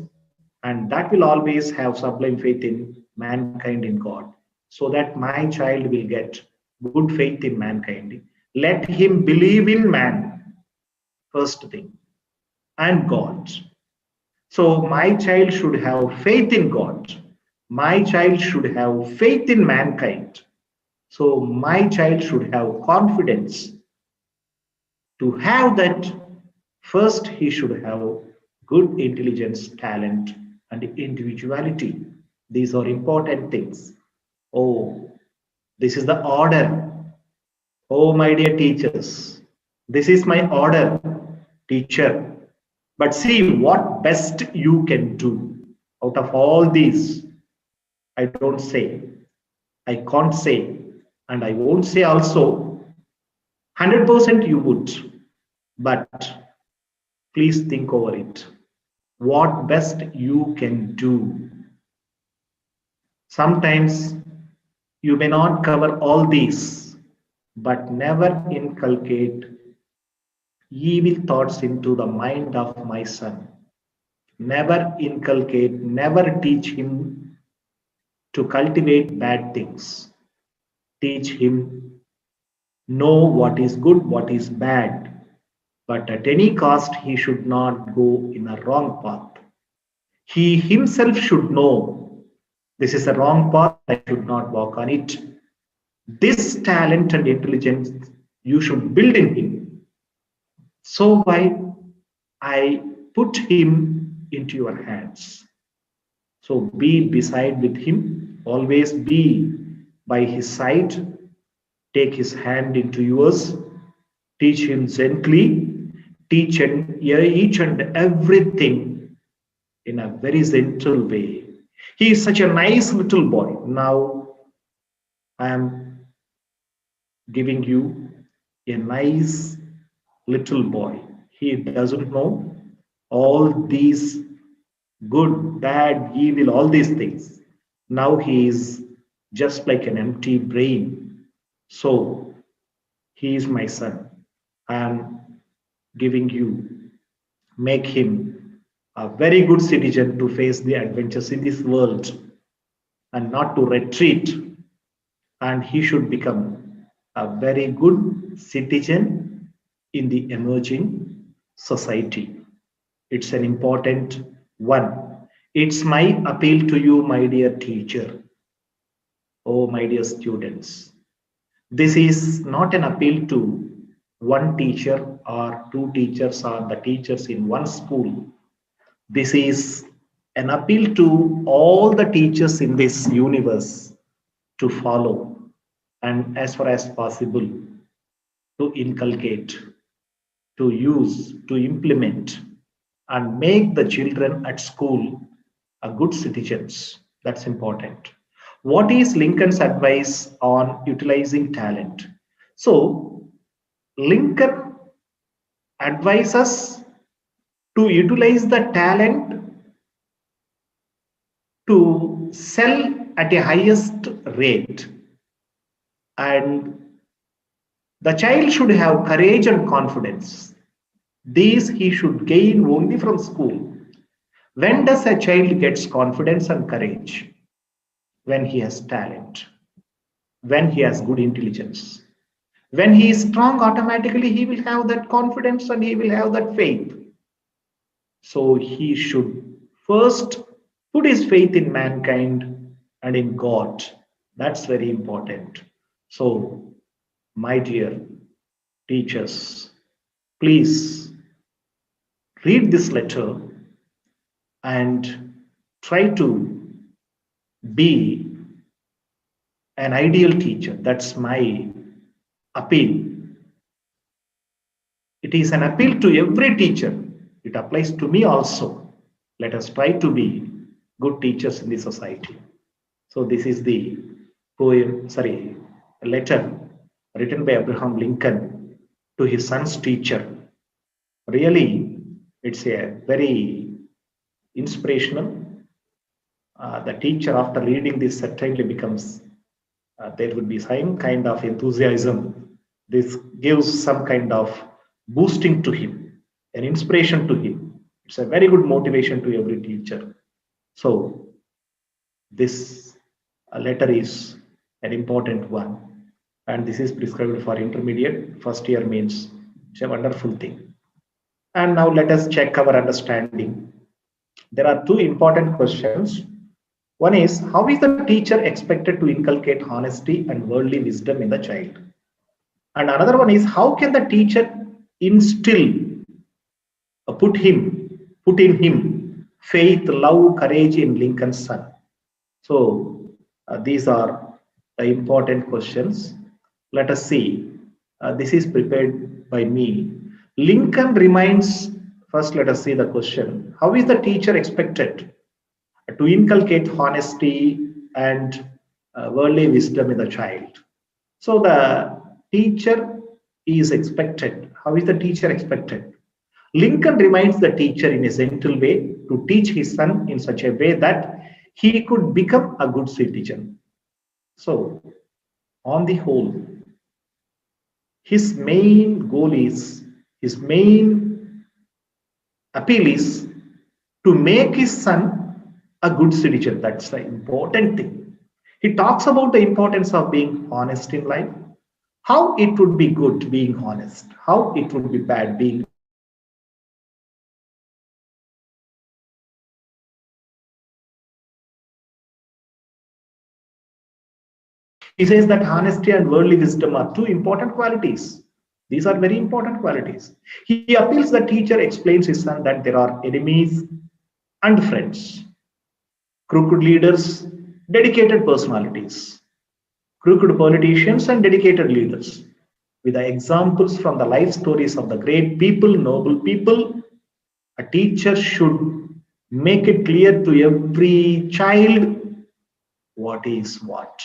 and that will always have sublime faith in mankind, in God, so that my child will get good faith in mankind. Let him believe in man, first thing, and God. So my child should have faith in God. My child should have faith in mankind. So my child should have confidence. To have that, first he should have good intelligence, talent, and individuality. These are important things. Oh, this is the order. Oh, my dear teachers, this is my order, teacher. But see what best you can do out of all these. I don't say, I can't say, and I won't say also 100% you would. But please think over it. What best you can do. Sometimes you may not cover all these, but never inculcate evil thoughts into the mind of my son. Never inculcate, never teach him to cultivate bad things. Teach him know what is good, what is bad, but at any cost he should not go in a wrong path. He himself should know this is a wrong path, I should not walk on it. This talent and intelligence you should build in him. So why I put him into your hands. So be beside with him, always be by his side, take his hand into yours, teach him gently, teach each and everything in a very gentle way. He is such a nice little boy. Now I am giving you a nice little boy. He doesn't know all these good, bad, evil, all these things. Now he is just like an empty brain. So he is my son. I am giving you, make him a very good citizen to face the adventures in this world and not to retreat. And he should become a very good citizen in the emerging society. It's an important one. It's my appeal to you, my dear teacher. Oh, my dear students. This is not an appeal to one teacher or two teachers or the teachers in one school. This is an appeal to all the teachers in this universe to follow and as far as possible to inculcate, to use, to implement and make the children at school a good citizens. That's important. What is Lincoln's advice on utilizing talent? So Lincoln advises to utilize the talent to sell at a highest rate, and the child should have courage and confidence. These he should gain only from school. When does a child gets confidence and courage? When he has talent, when he has good intelligence. When he is strong, automatically he will have that confidence and he will have that faith. So he should first put his faith in mankind and in God. That's very important. So, my dear teachers, please read this letter and try to be an ideal teacher. That's my appeal. It is an appeal to every teacher. It applies to me also. Let us try to be good teachers in the society. So this is the letter written by Abraham Lincoln to his son's teacher. Really, it's a very inspirational. The teacher, after reading this, certainly becomes, there would be some kind of enthusiasm. This gives some kind of boosting to him, an inspiration to him. It's a very good motivation to every teacher. So this letter is an important one, and this is prescribed for intermediate. First year means it's a wonderful thing. And now let us check our understanding. There are two important questions. One is, how is the teacher expected to inculcate honesty and worldly wisdom in the child? And another one is, how can the teacher instill, put in him faith, love, courage in Lincoln's son? So these are the important questions. Let us see. This is prepared by me. Lincoln reminds, first let us see the question. How is the teacher expected to inculcate honesty and worldly wisdom in the child? So the teacher is expected. How is the teacher expected? Lincoln reminds the teacher in a gentle way to teach his son in such a way that he could become a good citizen. So, on the whole, his main goal is, his main appeal is to make his son a good citizen. That's the important thing. He talks about the importance of being honest in life, how it would be good being honest, how it would be bad being dishonest. So he says that honesty and worldly wisdom are two important qualities. He says that honesty and worldly wisdom are two important qualities. These are very important qualities. He appeals the teacher, explains his son that there are enemies and friends, crooked leaders, dedicated personalities, crooked politicians, and dedicated leaders. With the examples from the life stories of the great people, noble people, a teacher should make it clear to every child what is what.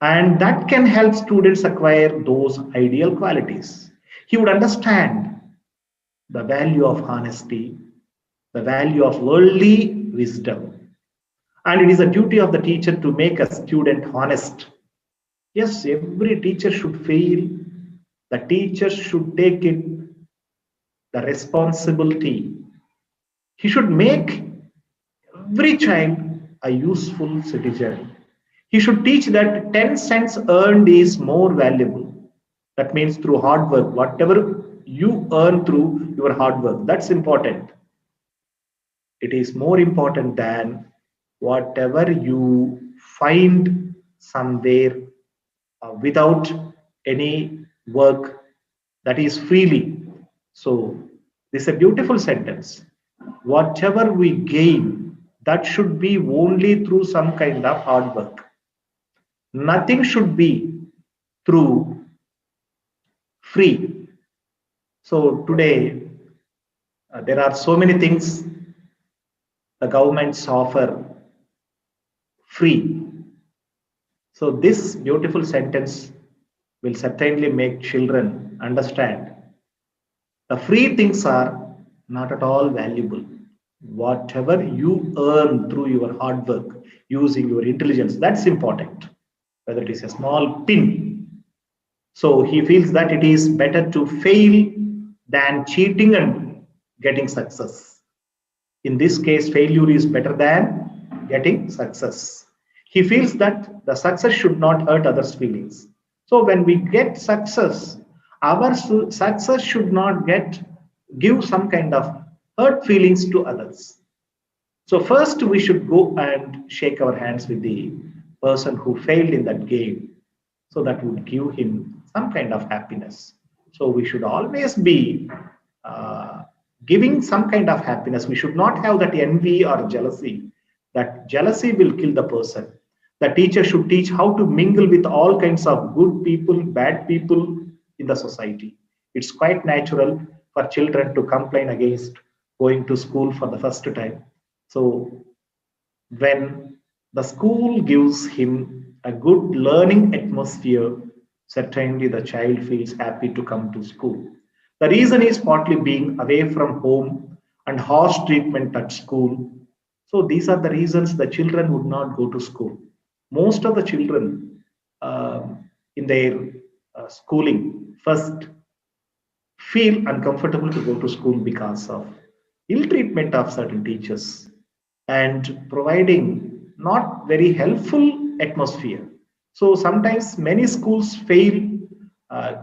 And that can help students acquire those ideal qualities. He would understand the value of honesty, the value of worldly wisdom. And it is a duty of the teacher to make a student honest. Yes, every teacher should feel the teacher should take it the responsibility. He should make every child a useful citizen. He should teach that 10 cents earned is more valuable. That means through hard work, whatever you earn through your hard work, that's important. It is more important than whatever you find somewhere without any work, that is freely. So this is a beautiful sentence. Whatever we gain, that should be only through some kind of hard work. Nothing should be through free. So today, there are so many things the governments offer free. So this beautiful sentence will certainly make children understand the free things are not at all valuable. Whatever you earn through your hard work, using your intelligence, that's important. Whether it is a small pin. So he feels that it is better to fail than cheating and getting success. In this case, failure is better than getting success. He feels that the success should not hurt others' feelings. So when we get success, our success should not give some kind of hurt feelings to others. So first we should go and shake our hands with the person who failed in that game. So that would give him some kind of happiness. So we should always be giving some kind of happiness. We should not have that envy or jealousy. That jealousy will kill the person. The teacher should teach how to mingle with all kinds of good people, bad people in the society. It's quite natural for children to complain against going to school for the first time. So when the school gives him a good learning atmosphere, certainly the child feels happy to come to school. The reason is partly being away from home and harsh treatment at school. So these are the reasons the children would not go to school. Most of the children in their schooling first feel uncomfortable to go to school because of ill treatment of certain teachers. and providing not very helpful atmosphere. So sometimes many schools fail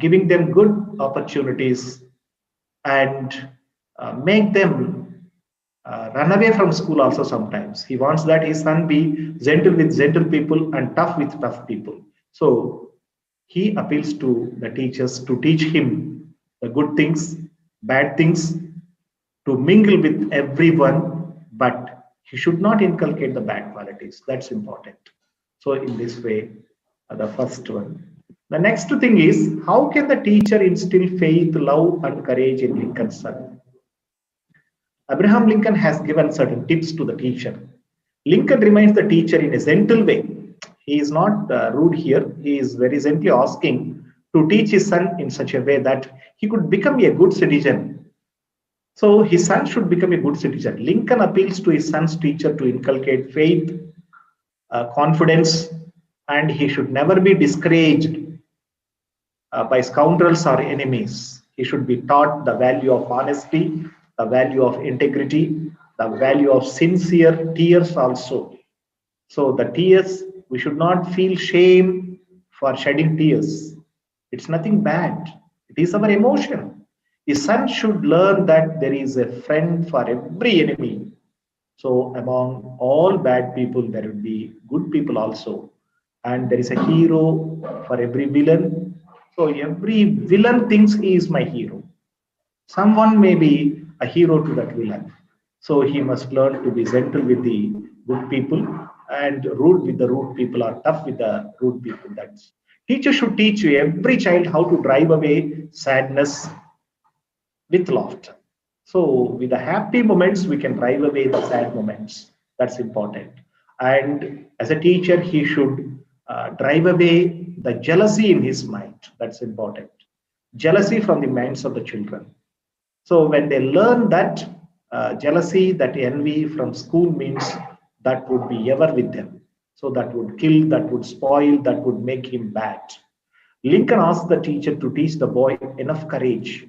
giving them good opportunities and make them run away from school also sometimes. He wants that his son be gentle with gentle people and tough with tough people. So he appeals to the teachers to teach him the good things, bad things, to mingle with everyone, but he should not inculcate the bad qualities. That's important. So, in this way, the first one. The next thing is, how can the teacher instill faith, love, and courage in Lincoln's son? Abraham Lincoln has given certain tips to the teacher. Lincoln reminds the teacher in a gentle way. He is not rude here. He is very gently asking to teach his son in such a way that he could become a good citizen. So his son should become a good citizen. Lincoln appeals to his son's teacher to inculcate faith, confidence, and he should never be discouraged by scoundrels or enemies. He should be taught the value of honesty, the value of integrity, the value of sincere tears also. So the tears, we should not feel shame for shedding tears. It's nothing bad. It is our emotion. The son should learn that there is a friend for every enemy. So among all bad people, there will be good people also. And there is a hero for every villain. So every villain thinks he is my hero. Someone may be a hero to that villain. So he must learn to be gentle with the good people and rude with the rude people or tough with the rude people. That's teacher should teach every child how to drive away sadness with laughter. So with the happy moments, we can drive away the sad moments. That's important. And as a teacher, he should drive away the jealousy in his mind. That's important. Jealousy from the minds of the children. So when they learn that jealousy, that envy from school means that would be ever with them. So that would kill, that would spoil, that would make him bad. Lincoln asked the teacher to teach the boy enough courage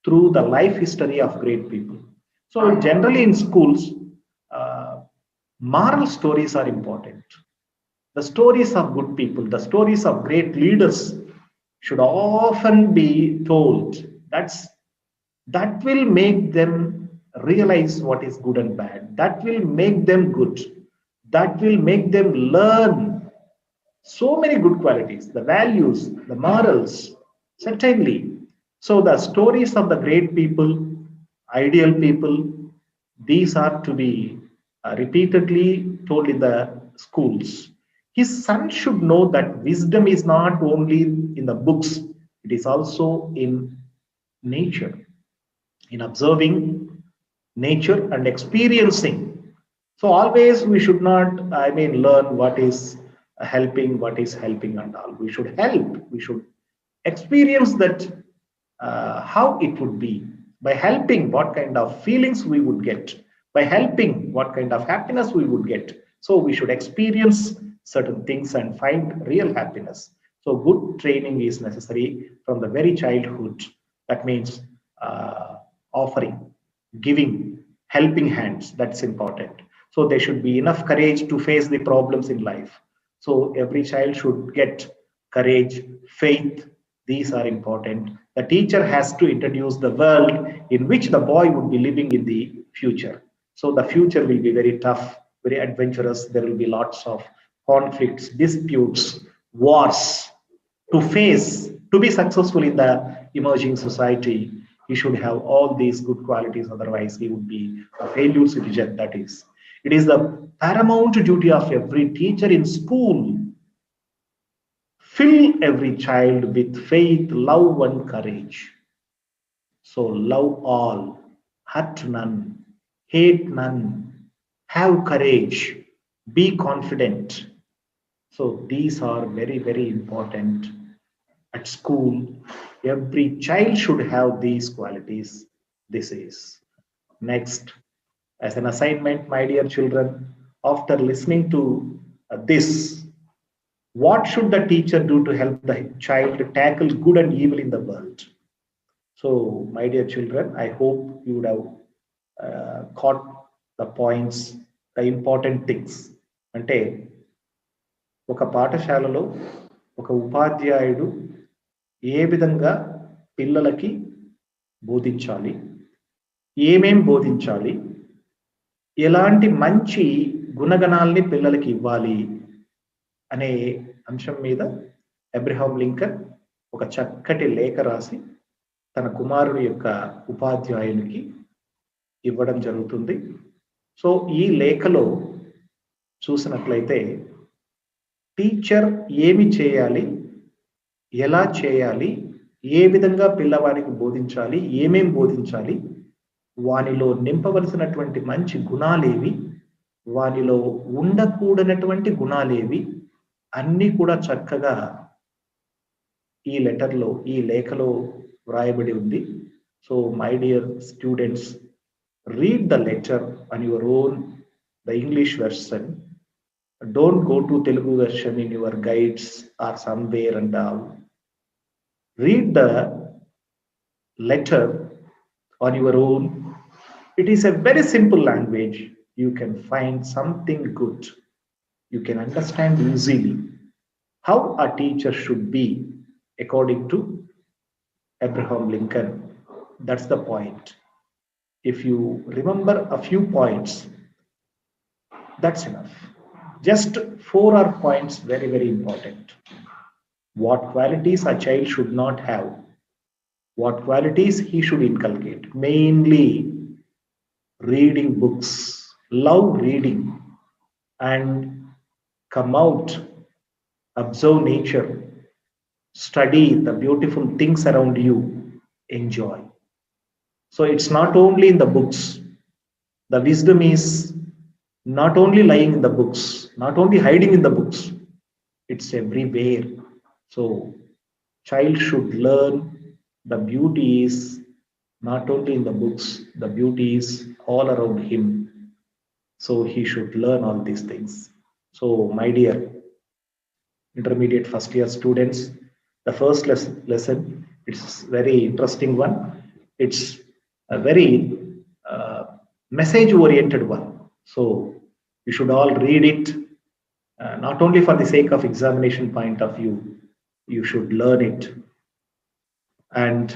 through the life history of great people. So generally in schools, moral stories are important. The stories of good people, the stories of great leaders should often be told. That will make them realize what is good and bad. That will make them good. That will make them learn so many good qualities, the values, the morals, certainly. So the stories of the great people, ideal people, these are to be repeatedly told in the schools. His son should know that wisdom is not only in the books, it is also in nature, in observing nature and experiencing. So always we should not, learn what is helping and all. We should help. We should experience that how it would be. By helping, what kind of feelings we would get. By helping, what kind of happiness we would get. So we should experience certain things and find real happiness. So good training is necessary from the very childhood. That means offering, giving, helping hands. That's important. So there should be enough courage to face the problems in life. So every child should get courage, faith. These are important. The teacher has to introduce the world in which the boy would be living in the future. So the future will be very tough, very adventurous. There will be lots of conflicts, disputes, wars to face. To be successful in the emerging society, he should have all these good qualities. Otherwise, he would be a failure citizen. That is, it is the paramount duty of every teacher in school. Fill every child with faith, love, and courage. So love all, hurt none, hate none, have courage, be confident. So these are very, very important at school. Every child should have these qualities. This is next. As an assignment, my dear children, after listening to this, what should the teacher do to help the child tackle good and evil in the world? So, my dear children, I hope you would have caught the points the important things. అంటే ఒక పాఠశాలలో ఒక ఉపాధ్యాయుడు ఏ విధంగా పిల్లలకి బోధించాలి, ఏమేం బోధించాలి, ఎలాంటి మంచి గుణగణాల్ని పిల్లలకి ఇవ్వాలి అనే అంశం మీద అబ్రహాం లింకన్ ఒక చక్కటి లేఖ రాసి తన కుమారుడి యొక్క ఉపాధ్యాయునికి ఇవ్వడం జరుగుతుంది. సో ఈ లేఖలో చూసినట్లయితే టీచర్ ఏమి చేయాలి, ఎలా చేయాలి, ఏ విధంగా పిల్లవాడికి బోధించాలి, ఏమేం బోధించాలి, వానిలో నింపవలసినటువంటి మంచి గుణాలేవి, వానిలో ఉండకూడనటువంటి గుణాలేవి అన్నీ కూడా చక్కగా ఈ లెటర్లో, ఈ లేఖలో వ్రాయబడి ఉంది. So my dear students, read the letter on your own, the English version. Don't go to Telugu version in your guides or somewhere and all. Read the letter on your own. It is a very simple language. You can find something good. You can understand easily how a teacher should be according to Abraham Lincoln. That's the point. If you remember a few points, that's enough. Just 4 are points, very, very important. What qualities a child should not have, what qualities he should inculcate. Mainly reading books, love reading, and come out, observe nature, study the beautiful things around you, enjoy. So it's not only in the books. The wisdom is not only lying in the books, not only hiding in the books. It's everywhere. So child should learn the beauty is not only in the books, the beauty is all around him. So he should learn all these things. So my dear intermediate first year students, the first lesson, it's very interesting one. It's a very message oriented one. So you should all read it, not only for the sake of examination point of view. You should learn it, and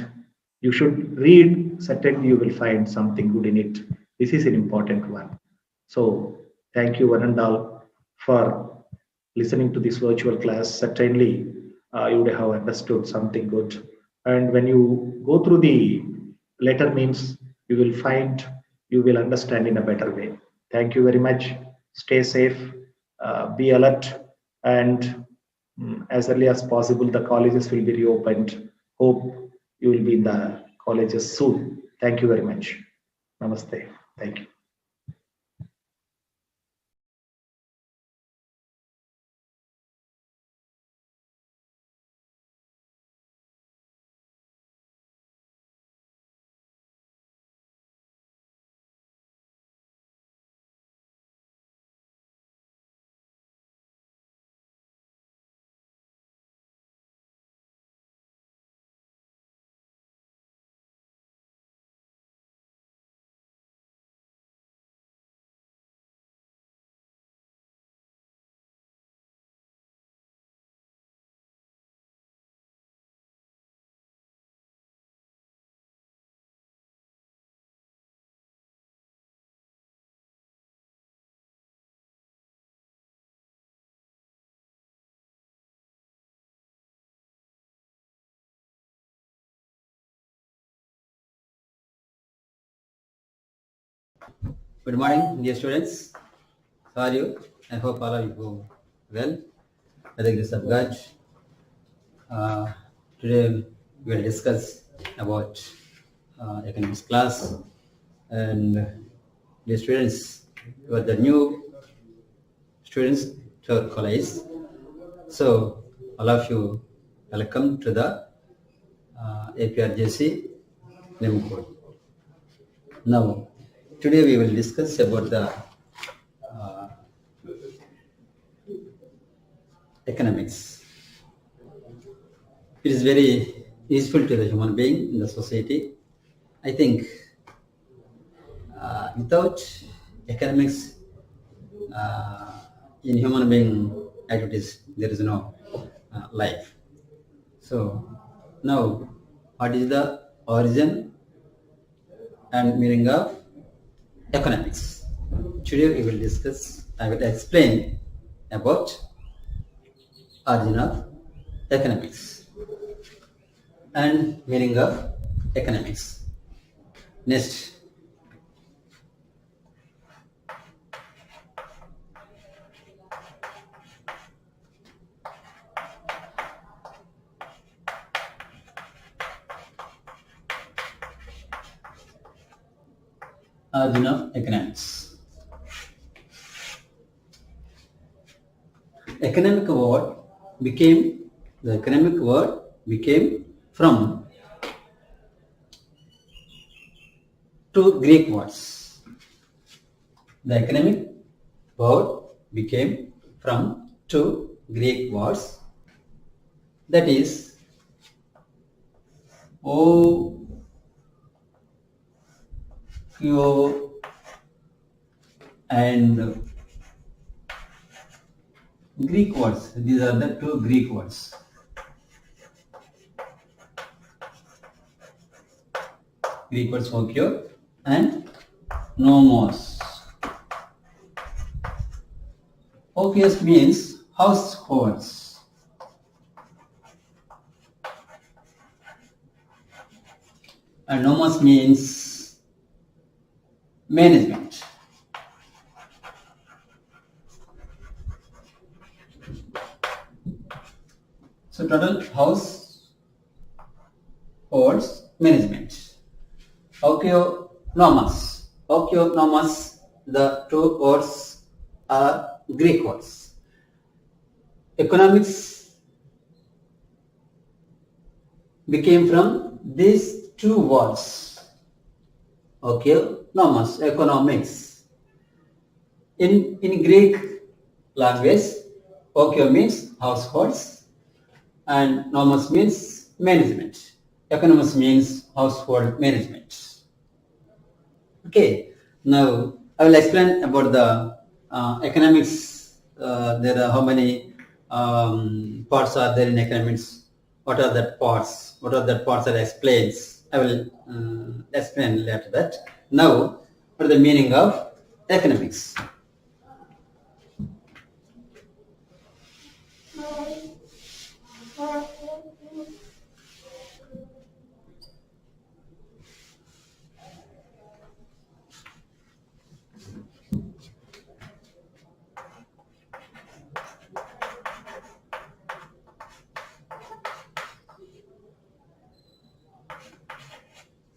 you should read. Certainly you will find something good in it. This is an important one. So thank you one and all for listening to this virtual class. Certainly you would have understood something good, and when you go through the letter means, you will find, you will understand in a better way. Thank you very much. Stay safe, be alert, and as early as possible the colleges will be reopened. Hope you will be in the colleges soon. Thank you very much. Namaste. Thank you. Good morning, dear students. How are you? I hope all of you well. By the grace of God, today we will discuss about economics class. And dear students, you are the new students to our college. So all of you, welcome to the APRJC name code. Now, today we will discuss about the economics. It is very useful to the human being in the society. I think without economics, in human being activities there is no life. So now, what is the origin and meaning of economics? Today we will discuss, I will explain about origin of economics and meaning of economics. Next, origin of economics. Economic word became the economic word became from two Greek words. The economic word became from two Greek words, that is okio and Greek words. These are the two Greek words. Greek words okio and nomos. Okios means households. And nomos means management. So total households management. Okionomos. Okionomos, the two words are Greek words. Economics became from these two words. Okionomos, economics. In Greek language, okio means households and nomos means management. Economics means household management. Okay, now I will explain about the economics. There are how many parts are there in economics? What are the parts? What are the parts that explains? I will explain later that. Now, what is the meaning of economics?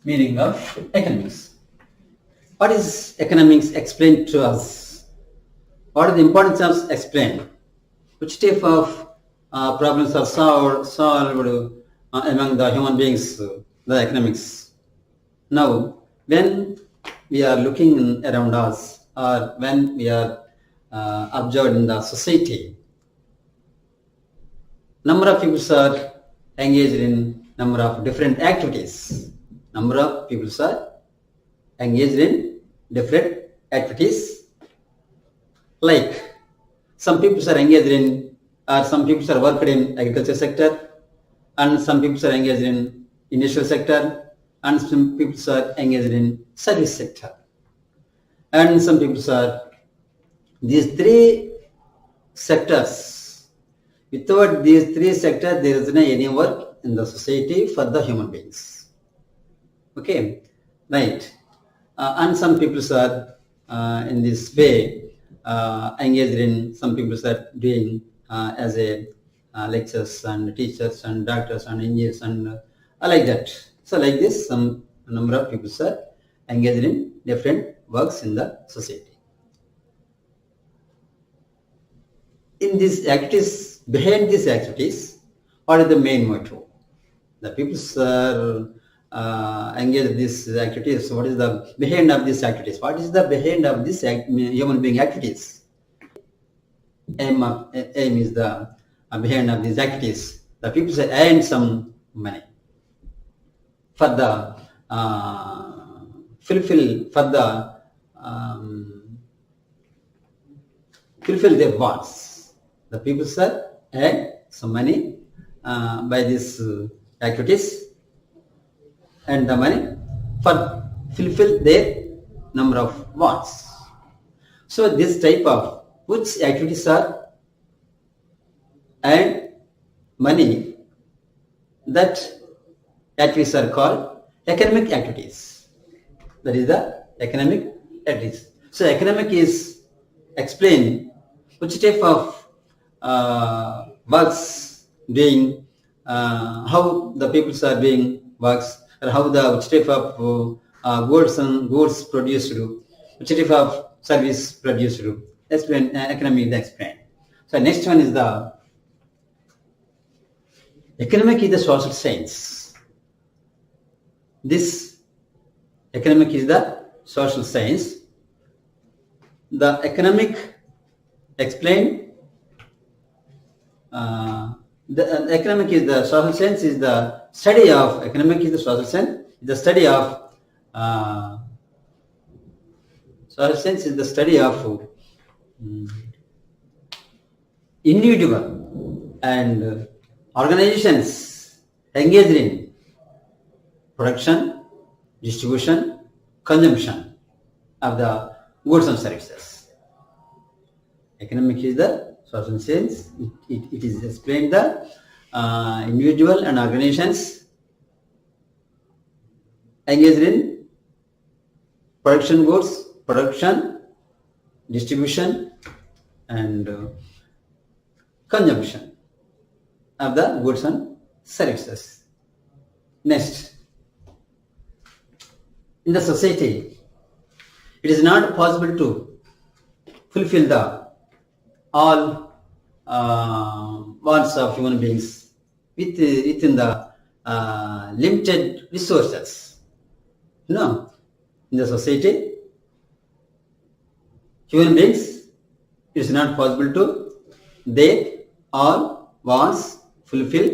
Meaning of economics. What is economics? Explain to us. What is the importance of explain? Which type of problems are solved among the human beings, the economics? Now, when we are looking around us or when we are observed in the society, number of people are engaged in number of different activities. Number of people are engaged in different activities. Like some people are engaged in, or some people are working in agriculture sector, and some people are engaged in industrial sector, and some people are engaged in service sector, and some people are these three sectors. Without these three sectors, there is no any work in the society for the human beings. Okay, right. And some people are in this way engaged in, some people are doing as a lectures and teachers and doctors and engineers and like that. So like this, some number of people are engaged in different works in the society. In these activities, behind these activities, what is the main motto? The people are engage in these activities. What is the behind of these activities? What is the behind of this human being activities? Aim is the behind of these activities. The people say earn some money for the fulfill for the fulfill their wants. The people, sir, earn some money by these activities, and the money for fulfill their number of wants. So this type of which activities are earn money, that activities are called economic activities. That is the economic activities. So economic is explain which type of works doing, how the peoples are doing works, or how the which type of goods produced, which type of service produced. Explain economic is explained. So next one is the economic is the social science. This economic is the social science. The economic explain the economic is the social science is the study of economic is the social science, the study of social science is the study of individual and organizations engaged in production, distribution, consumption of the goods and services. Economic is the social science. It is explained the individual and organizations engaged in production goods, production, distribution, and consumption of the goods and services. Next, in the society, it is not possible to fulfill the all wants of human beings within the limited resources. No, in the society, human beings, it is not possible to their all wants fulfill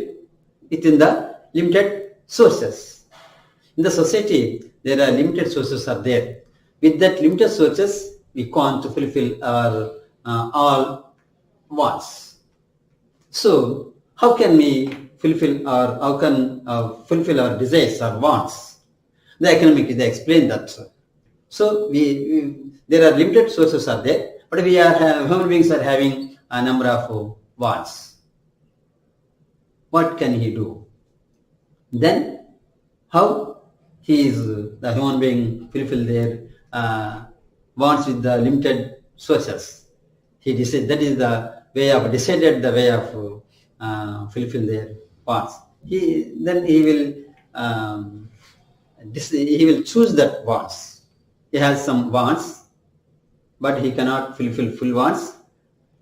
within the limited sources. In the society, there are limited sources are there. With that limited sources, we can't fulfill our all wants. So, how can we fulfill our fulfill our desires or wants? The economic is explain that. So, there are limited sources are there, but we are human beings are having a number of wants. What can he do? Then, how the human being fulfill their wants with the limited sources? He decided that is the way of decided the way of fulfill their wants. He will choose that wants. He has some wants, but he cannot fulfill full wants.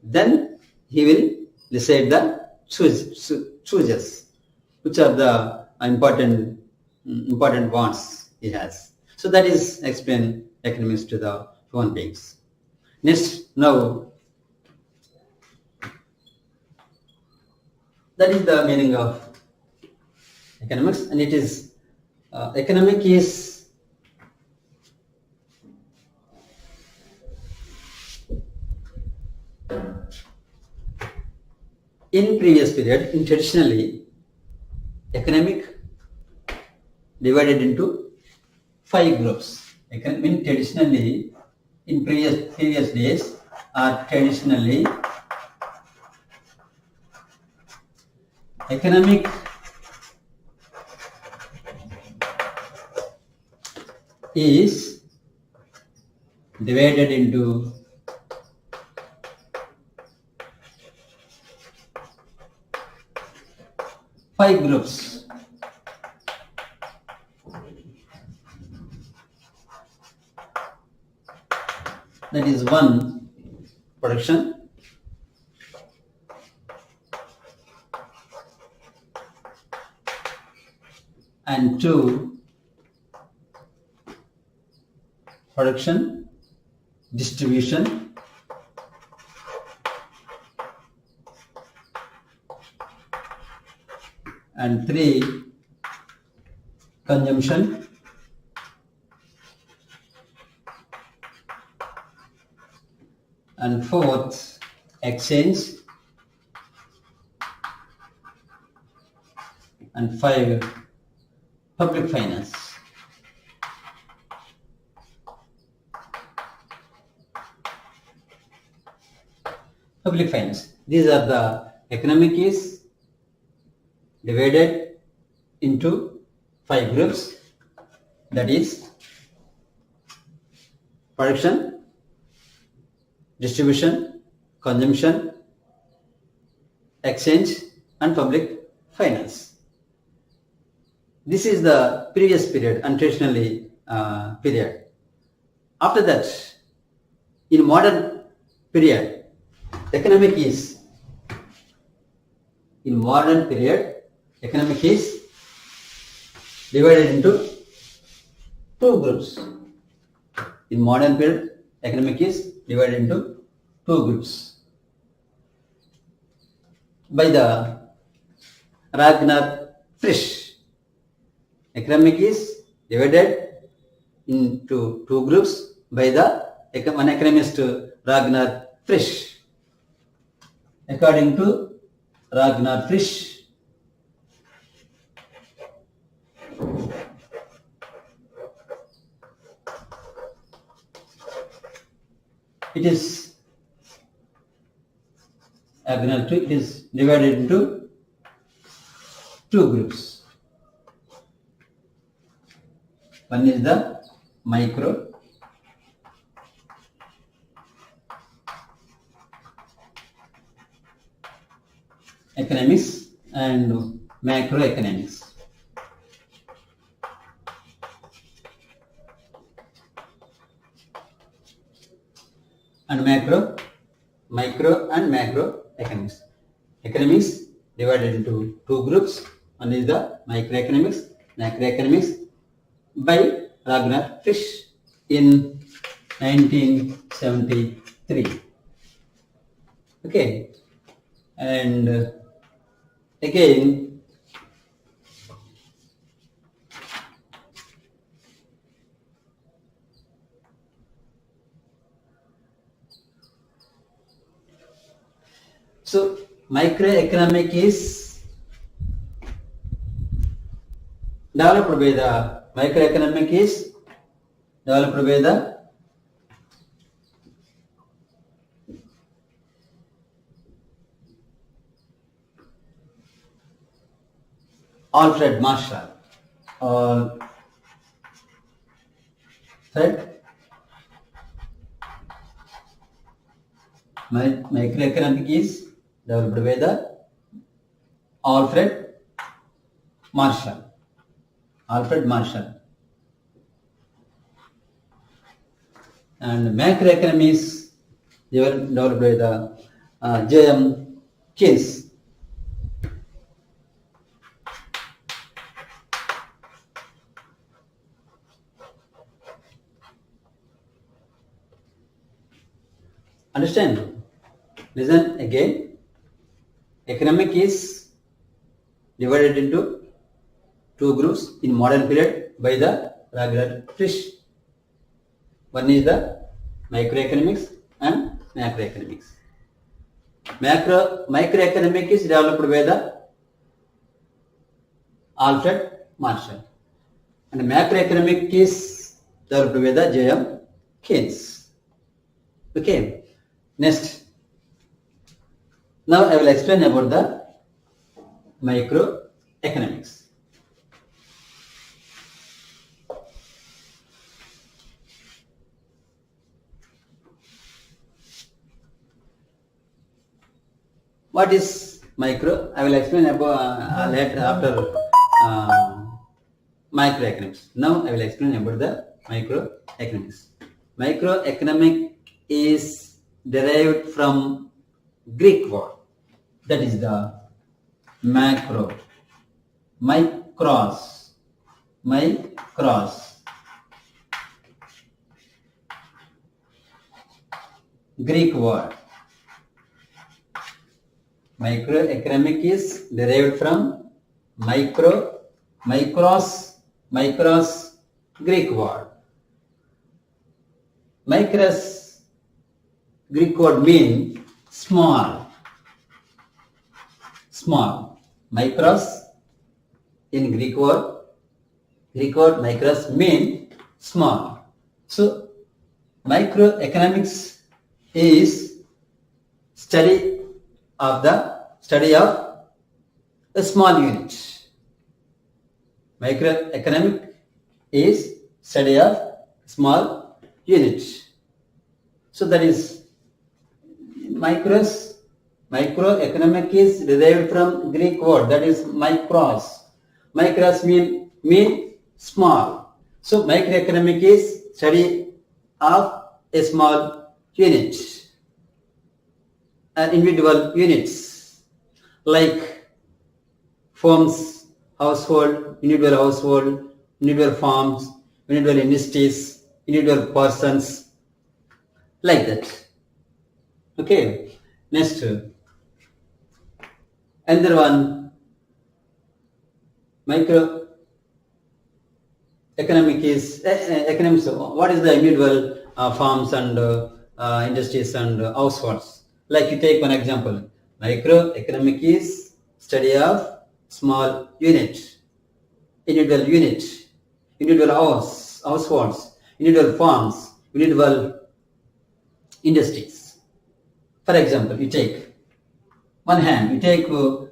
Then he will decide the chooses, which are the important wants he has. So that is explain economics to the human beings. Next, now that is the meaning of economics, and it is economic is in previous period, traditionally, economic divided into 5 groups. Traditionally, in previous days, traditionally, economic is divided into 5 groups. That is 1, production, and 2, production, distribution, and 3, consumption, and 4th, exchange, and 5 public finance. Public finance. These are the economic is divided into 5 groups, that is production, distribution, consumption, exchange, and public finance. This is the previous period, untraditionally period. After that, in modern period, economic is divided into 2 groups. In modern period, economic is divided into 2 groups by the Ragnar Frisch. Economic is divided into 2 groups by the one economist Ragnar Frisch. According to Ragnar Frisch, it is divided into 2 groups. One is the micro economics and macroeconomics. And micro and macro economics. Economics divided into 2 groups. One is the microeconomics, macroeconomics by Ragnar Frisch in 1973. Okay, and again, so microeconomic is developed by the Alfred Marshall. Microeconomic is developed by the Alfred Marshall. And macroeconomics developed by the J.M. Keynes. Understand? Listen again. Economic is divided into 2 groups in modern period by the Ragnar Frisch. One is the microeconomics and macroeconomics. Microeconomic is developed by the Alfred Marshall, and macroeconomic is developed by the J.M. Keynes. Okay. Next, now I will explain about the microeconomics. What is micro? I will explain about later after microeconomics. Now I will explain about the microeconomics. Microeconomic is derived from Greek word, that is the macro, micros, Greek word. Microeconomic is derived from micros, Greek word. Micros Greek word mean small. Small. Micros in Greek word micros mean small. So microeconomics is study of a small unit. Microeconomic is study of small unit. So that is microeconomic is derived from Greek word, that is micros. Micros mean small. So microeconomic is study of a small unit, individual units like firms, household, individual farms, individual industries, individual persons, like that. Okay. Next, another one, microeconomic is economics. What is the individual farms and industries and households? Like you take one example. Microeconomic is study of small unit, individual unit, individual households, individual farms, individual industries. For example, you take one hand,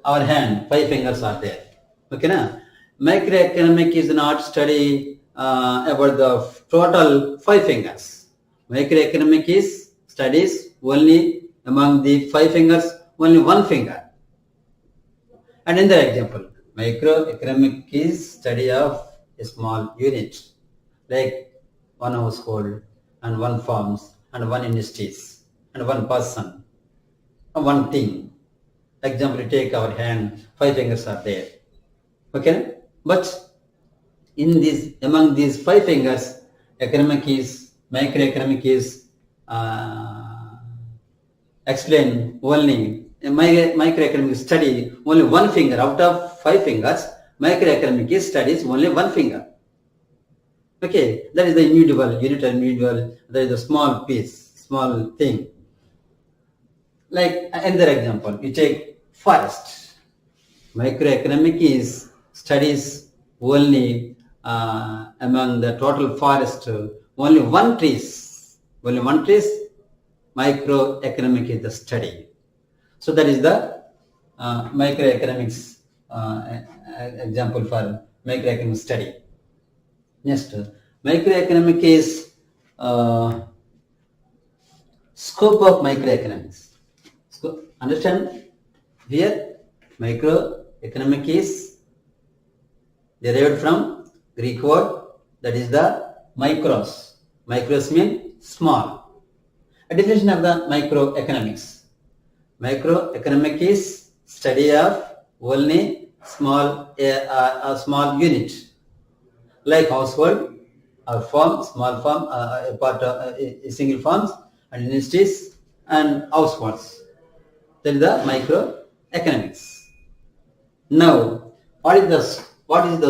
our hand, 5 fingers are there. Okay, na? Microeconomic is not study about the total 5 fingers. Microeconomic is studies only among the 5 fingers, only 1 finger. And in the example, microeconomic is study of a small unit, like one household and one farms and one industries and one person and one thing. Example, you take our hand, 5 fingers are there. Okay, but in this, among these 5 fingers, microeconomic is explain only microeconomic study only 1 finger out of 5 fingers. Microeconomic is studies only 1 finger. Okay, that is the individual unit, that is the small piece, small thing. Like another example, you take forest. Microeconomic is studies only among the total forest, only one trees. Microeconomic is the study. So that is the microeconomics example for microeconomic study. Next, microeconomic is scope of microeconomics. So understand here, microeconomic is derived from Greek word, that is the micros. Micros mean small. A definition of the microeconomics. Microeconomic is study of only a small unit, like household or farm, small farm, a part of a single farms and industries and households. That is the microeconomics. Now, what is the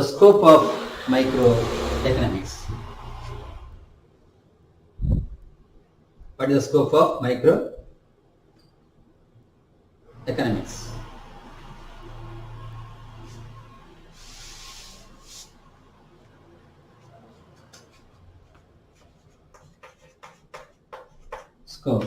scope of microeconomics? What is the scope of microeconomics? Scope.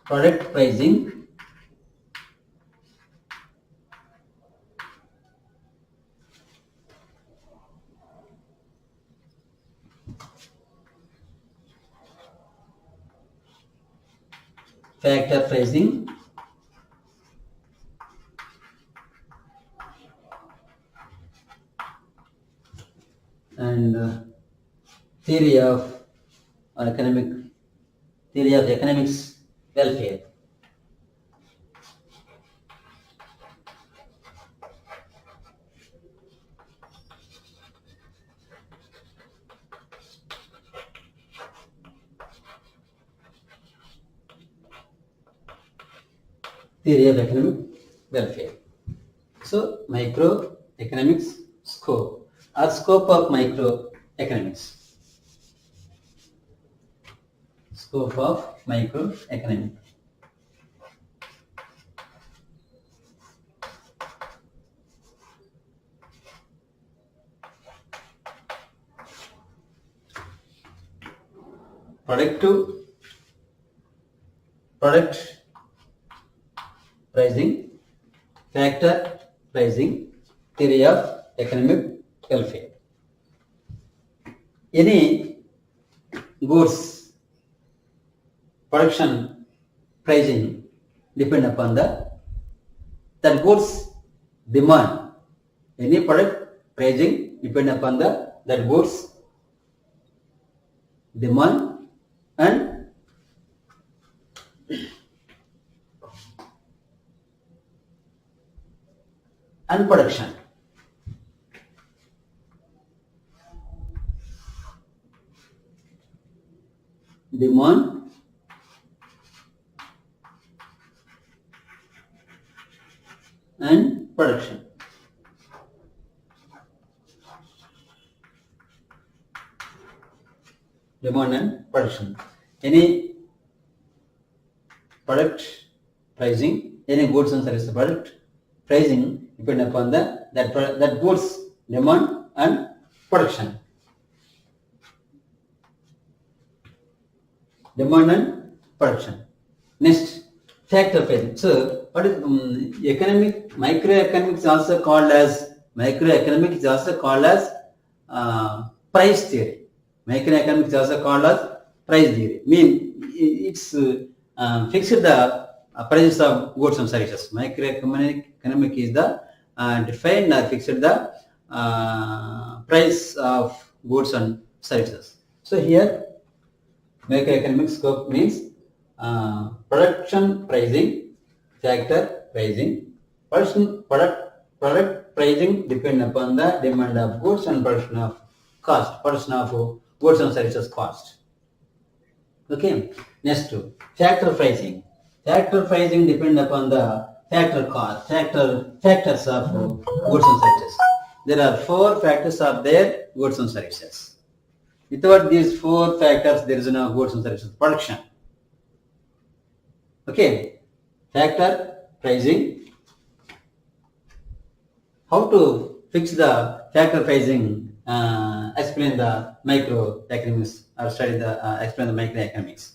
Product pricing, factor pricing, and theory of economics welfare. Theory of economic welfare. So, microeconomics scope or scope of microeconomics. Scope of microeconomics. Product pricing, factor pricing, theory of economic welfare. Any goods production pricing depend upon that goods demand. Any product pricing depend upon that goods demand and production. Demand and production. Demand and production. Any product pricing, any goods and services product pricing depend upon that goods demand and production. Demand and production. Next, factor pricing. So, what is microeconomics is also called as price theory. Microeconomics is also called as price theory. It's fixed the prices of goods and services. Microeconomic is the defined or fixed the price of goods and services. So here macroeconomic scope means production pricing, factor pricing, product pricing depend upon the demand of goods and production of goods and services cost. Okay. Next, factor pricing. Factor pricing depend upon the factors of goods and services. There are 4 factors of their goods and services. Without these 4 factors, there is no goods and services production. Okay. Factor pricing. How to fix the factor pricing? Explain the microeconomics or explain the microeconomics.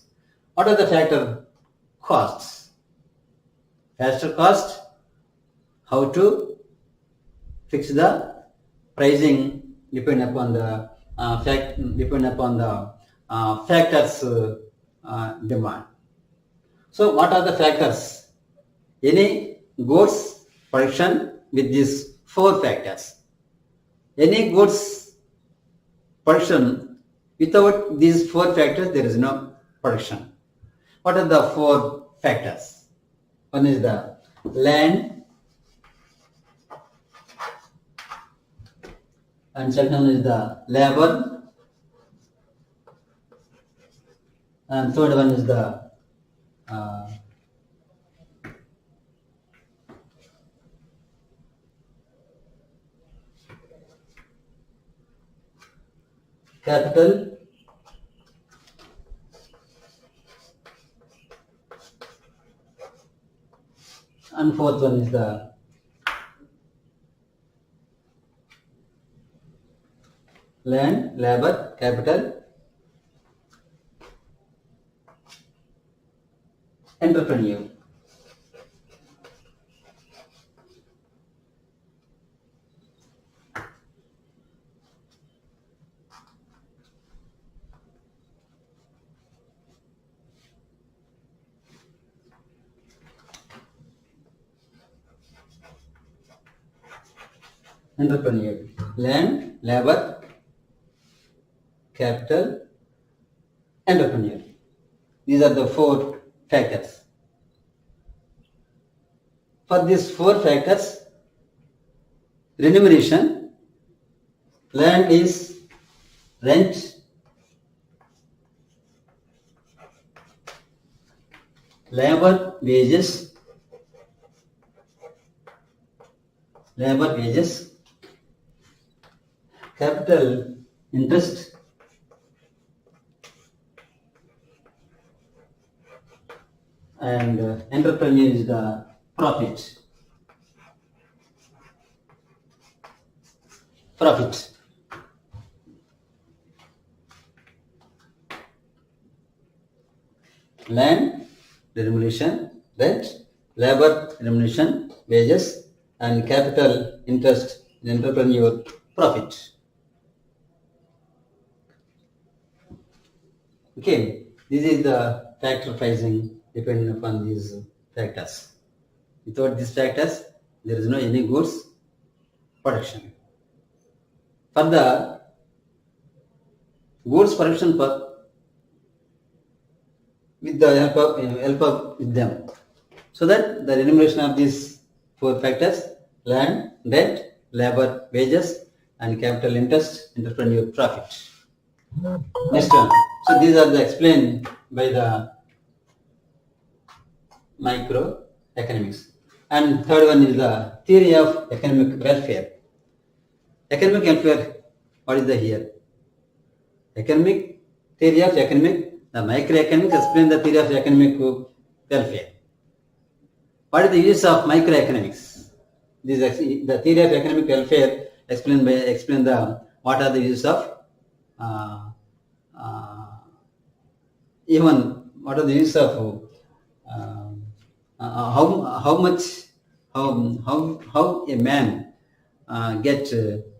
What are the factor costs? Factor cost. How to fix the pricing depend upon the factors demand. So what are the factors? Any goods production with these 4 factors. Any goods production without these 4 factors, there is no production. What are the 4 factors? One is the land, and second one is the labor, and third one is the capital, and fourth one is the land, labor, capital, entrepreneur. Land, labor, capital, entrepreneur. These are the 4 factors. For these 4 factors, remuneration, land is rent, labor wages, capital interest, and entrepreneur is the profit. Land, remuneration, rent, labor, remuneration, wages, and capital interest, entrepreneur, profit. Okay, this is the factor pricing depending upon these factors. Without these factors, there is no any goods production. For the goods production with the help of them, so that the remuneration of these 4 factors, land, rent, labor, wages, and capital interest, entrepreneur, profit. Next one. So these are the explained by the microeconomics. And third one is the theory of economic welfare. Economic welfare, what is the here? Economic theory of economic, the microeconomics explain the theory of economic welfare. What is the use of microeconomics? This is the theory of economic welfare explain the what are the use of even what are the use of how a man get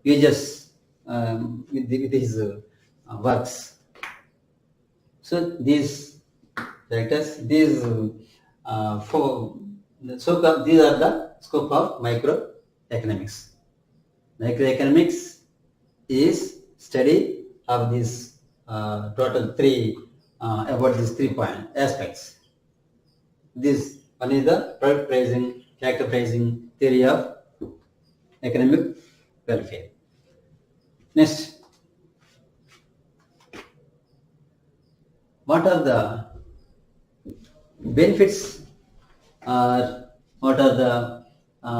wages with his works. So these factors, these these are the scope of microeconomics. Microeconomics is study of these total 3 about these 3 aspects. This one is the product pricing, factor pricing, theory of economic welfare. Next, what are the benefits or what are the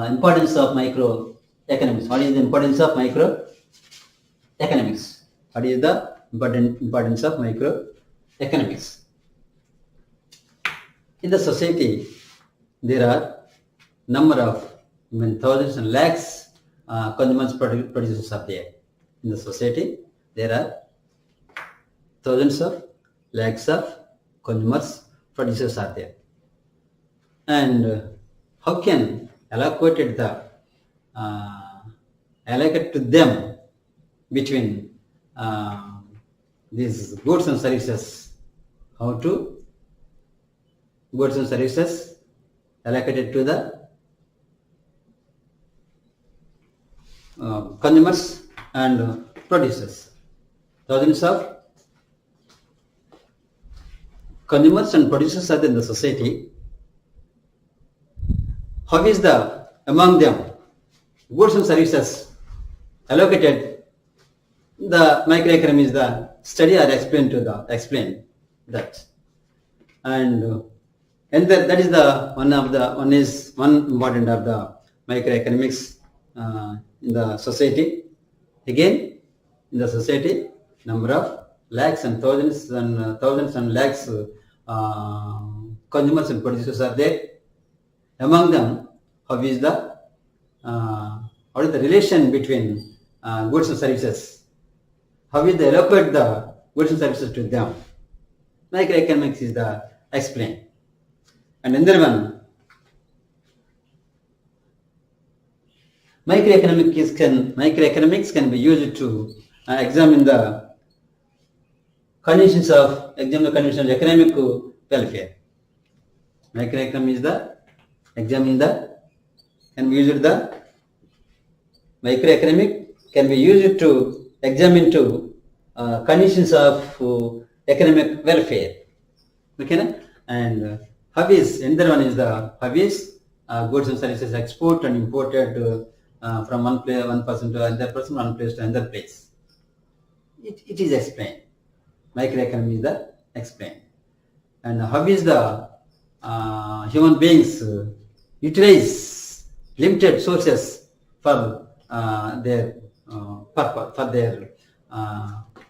importance of microeconomics? What is the importance of microeconomics? What is the importance of microeconomics? In the society, there are number of thousands and lakhs consumers producers are there. In the society, there are thousands of lakhs of consumers producers are there. And how can allocate to them between these goods and services? How to goods and services allocated to the consumers and producers. Thousands of consumers and producers are in the society. How is the among them goods and services allocated? The microeconomy is the study or explain that, and that is the one important of the microeconomics in the society. Again, in the society, number of lakhs and thousands and lakhs consumers and producers are there. Among them, what is the relation between goods and services? How will they allocate the goods and services to them? Microeconomics is the explain. And another one, microeconomics can be used to examine the conditions of economic welfare. Microeconomics is the microeconomic can be used to examine to conditions of economic welfare. Okay, and hobbies. Another one is the hobbies, goods and services export and imported from one person to another person, one place to another place. It is explained. Microeconomy is the explained. And how is the human beings utilize limited sources for their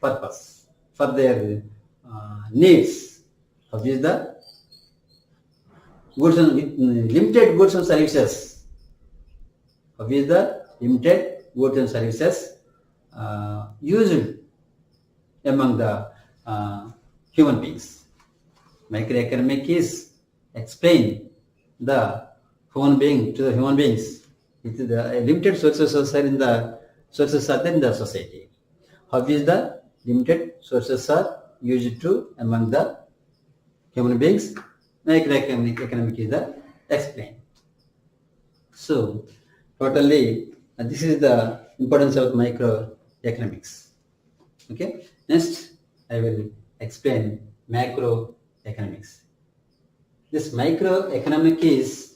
purpose, for their needs. How is the goods and limited goods and services? How is the limited goods and services used among the human beings? Microeconomic is explain the human being to the human beings. It is the limited sources are in the sources are there in the society. How is the limited sources are used to among the human beings? Microeconomic is the explain. So totally this is the importance of microeconomics. Okay. Next I will explain macroeconomics. This microeconomic is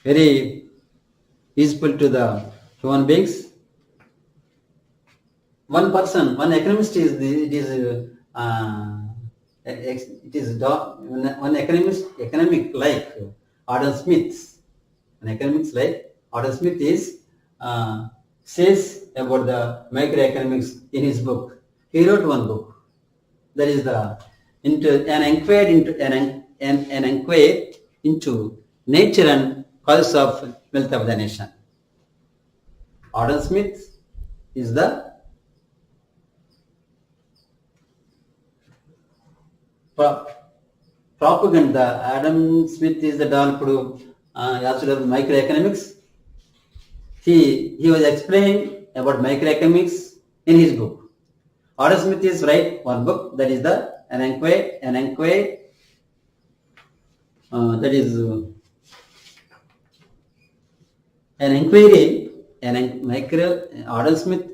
very useful to the human beings. One person, one economist is one economic like Adam Smith. An economics like Adam Smith is says about the microeconomics in his book. He wrote one book that is the an inquiry into nature and causes of wealth of the nation. Adam Smith is the propaganda. Adam Smith is the developer of microeconomics. He was explaining about microeconomics in his book. Adam Smith is write one book that is the an inquiry that is an inquiry. Adam Smith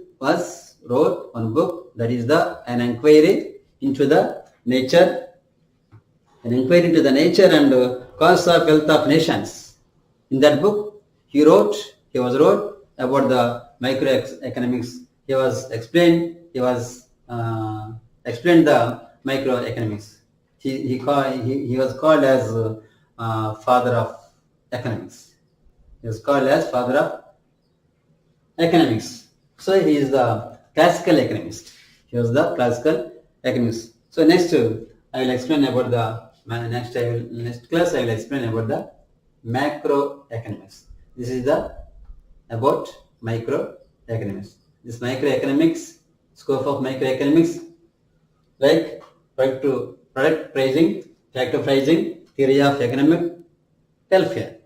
wrote one book that is an inquiry into the nature, an inquiry into the nature and cause of wealth of nations. In that book, he wrote about the microeconomics. He explained the microeconomics. He was called as father of economics. He was called as father of economics. So he is the classical economist. He was the classical economist. So next I will explain about the next class I will explain about the macroeconomics. This is the about microeconomics. This microeconomics, scope of microeconomics, like product pricing, factor pricing, theory of economic welfare.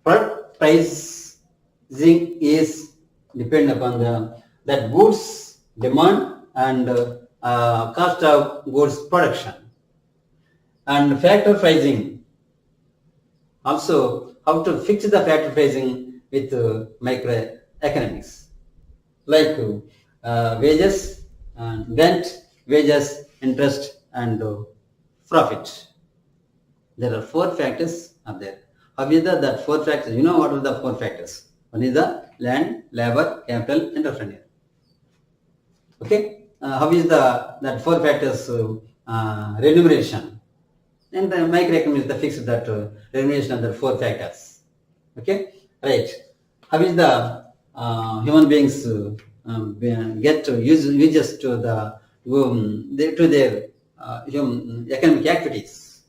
Product pricing is depend upon that goods demand and cost of goods production. And factor pricing, also how to fix the factor pricing with microeconomics, like wages, rent, wages, interest, and profit. There are 4 factors are there. How is that 4 factors? You know what are the 4 factors? One is the land, labor, capital, and revenue. Okay. How is that 4 factors remuneration? And the microeconomics is the fixed that remuneration of the 4 factors. Okay. Right. How is the human beings get to uses to their economic activities?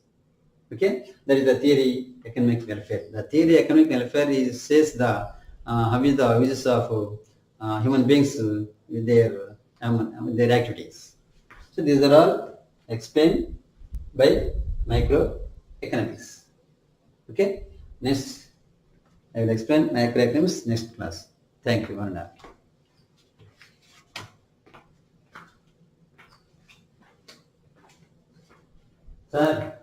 Okay, that is the theory economic welfare. The theory economic welfare says the how is the uses of human beings with their activities. So these are all explained by microeconomics. Okay, next I will explain microeconomics next class. Thank you, Anna. Sir.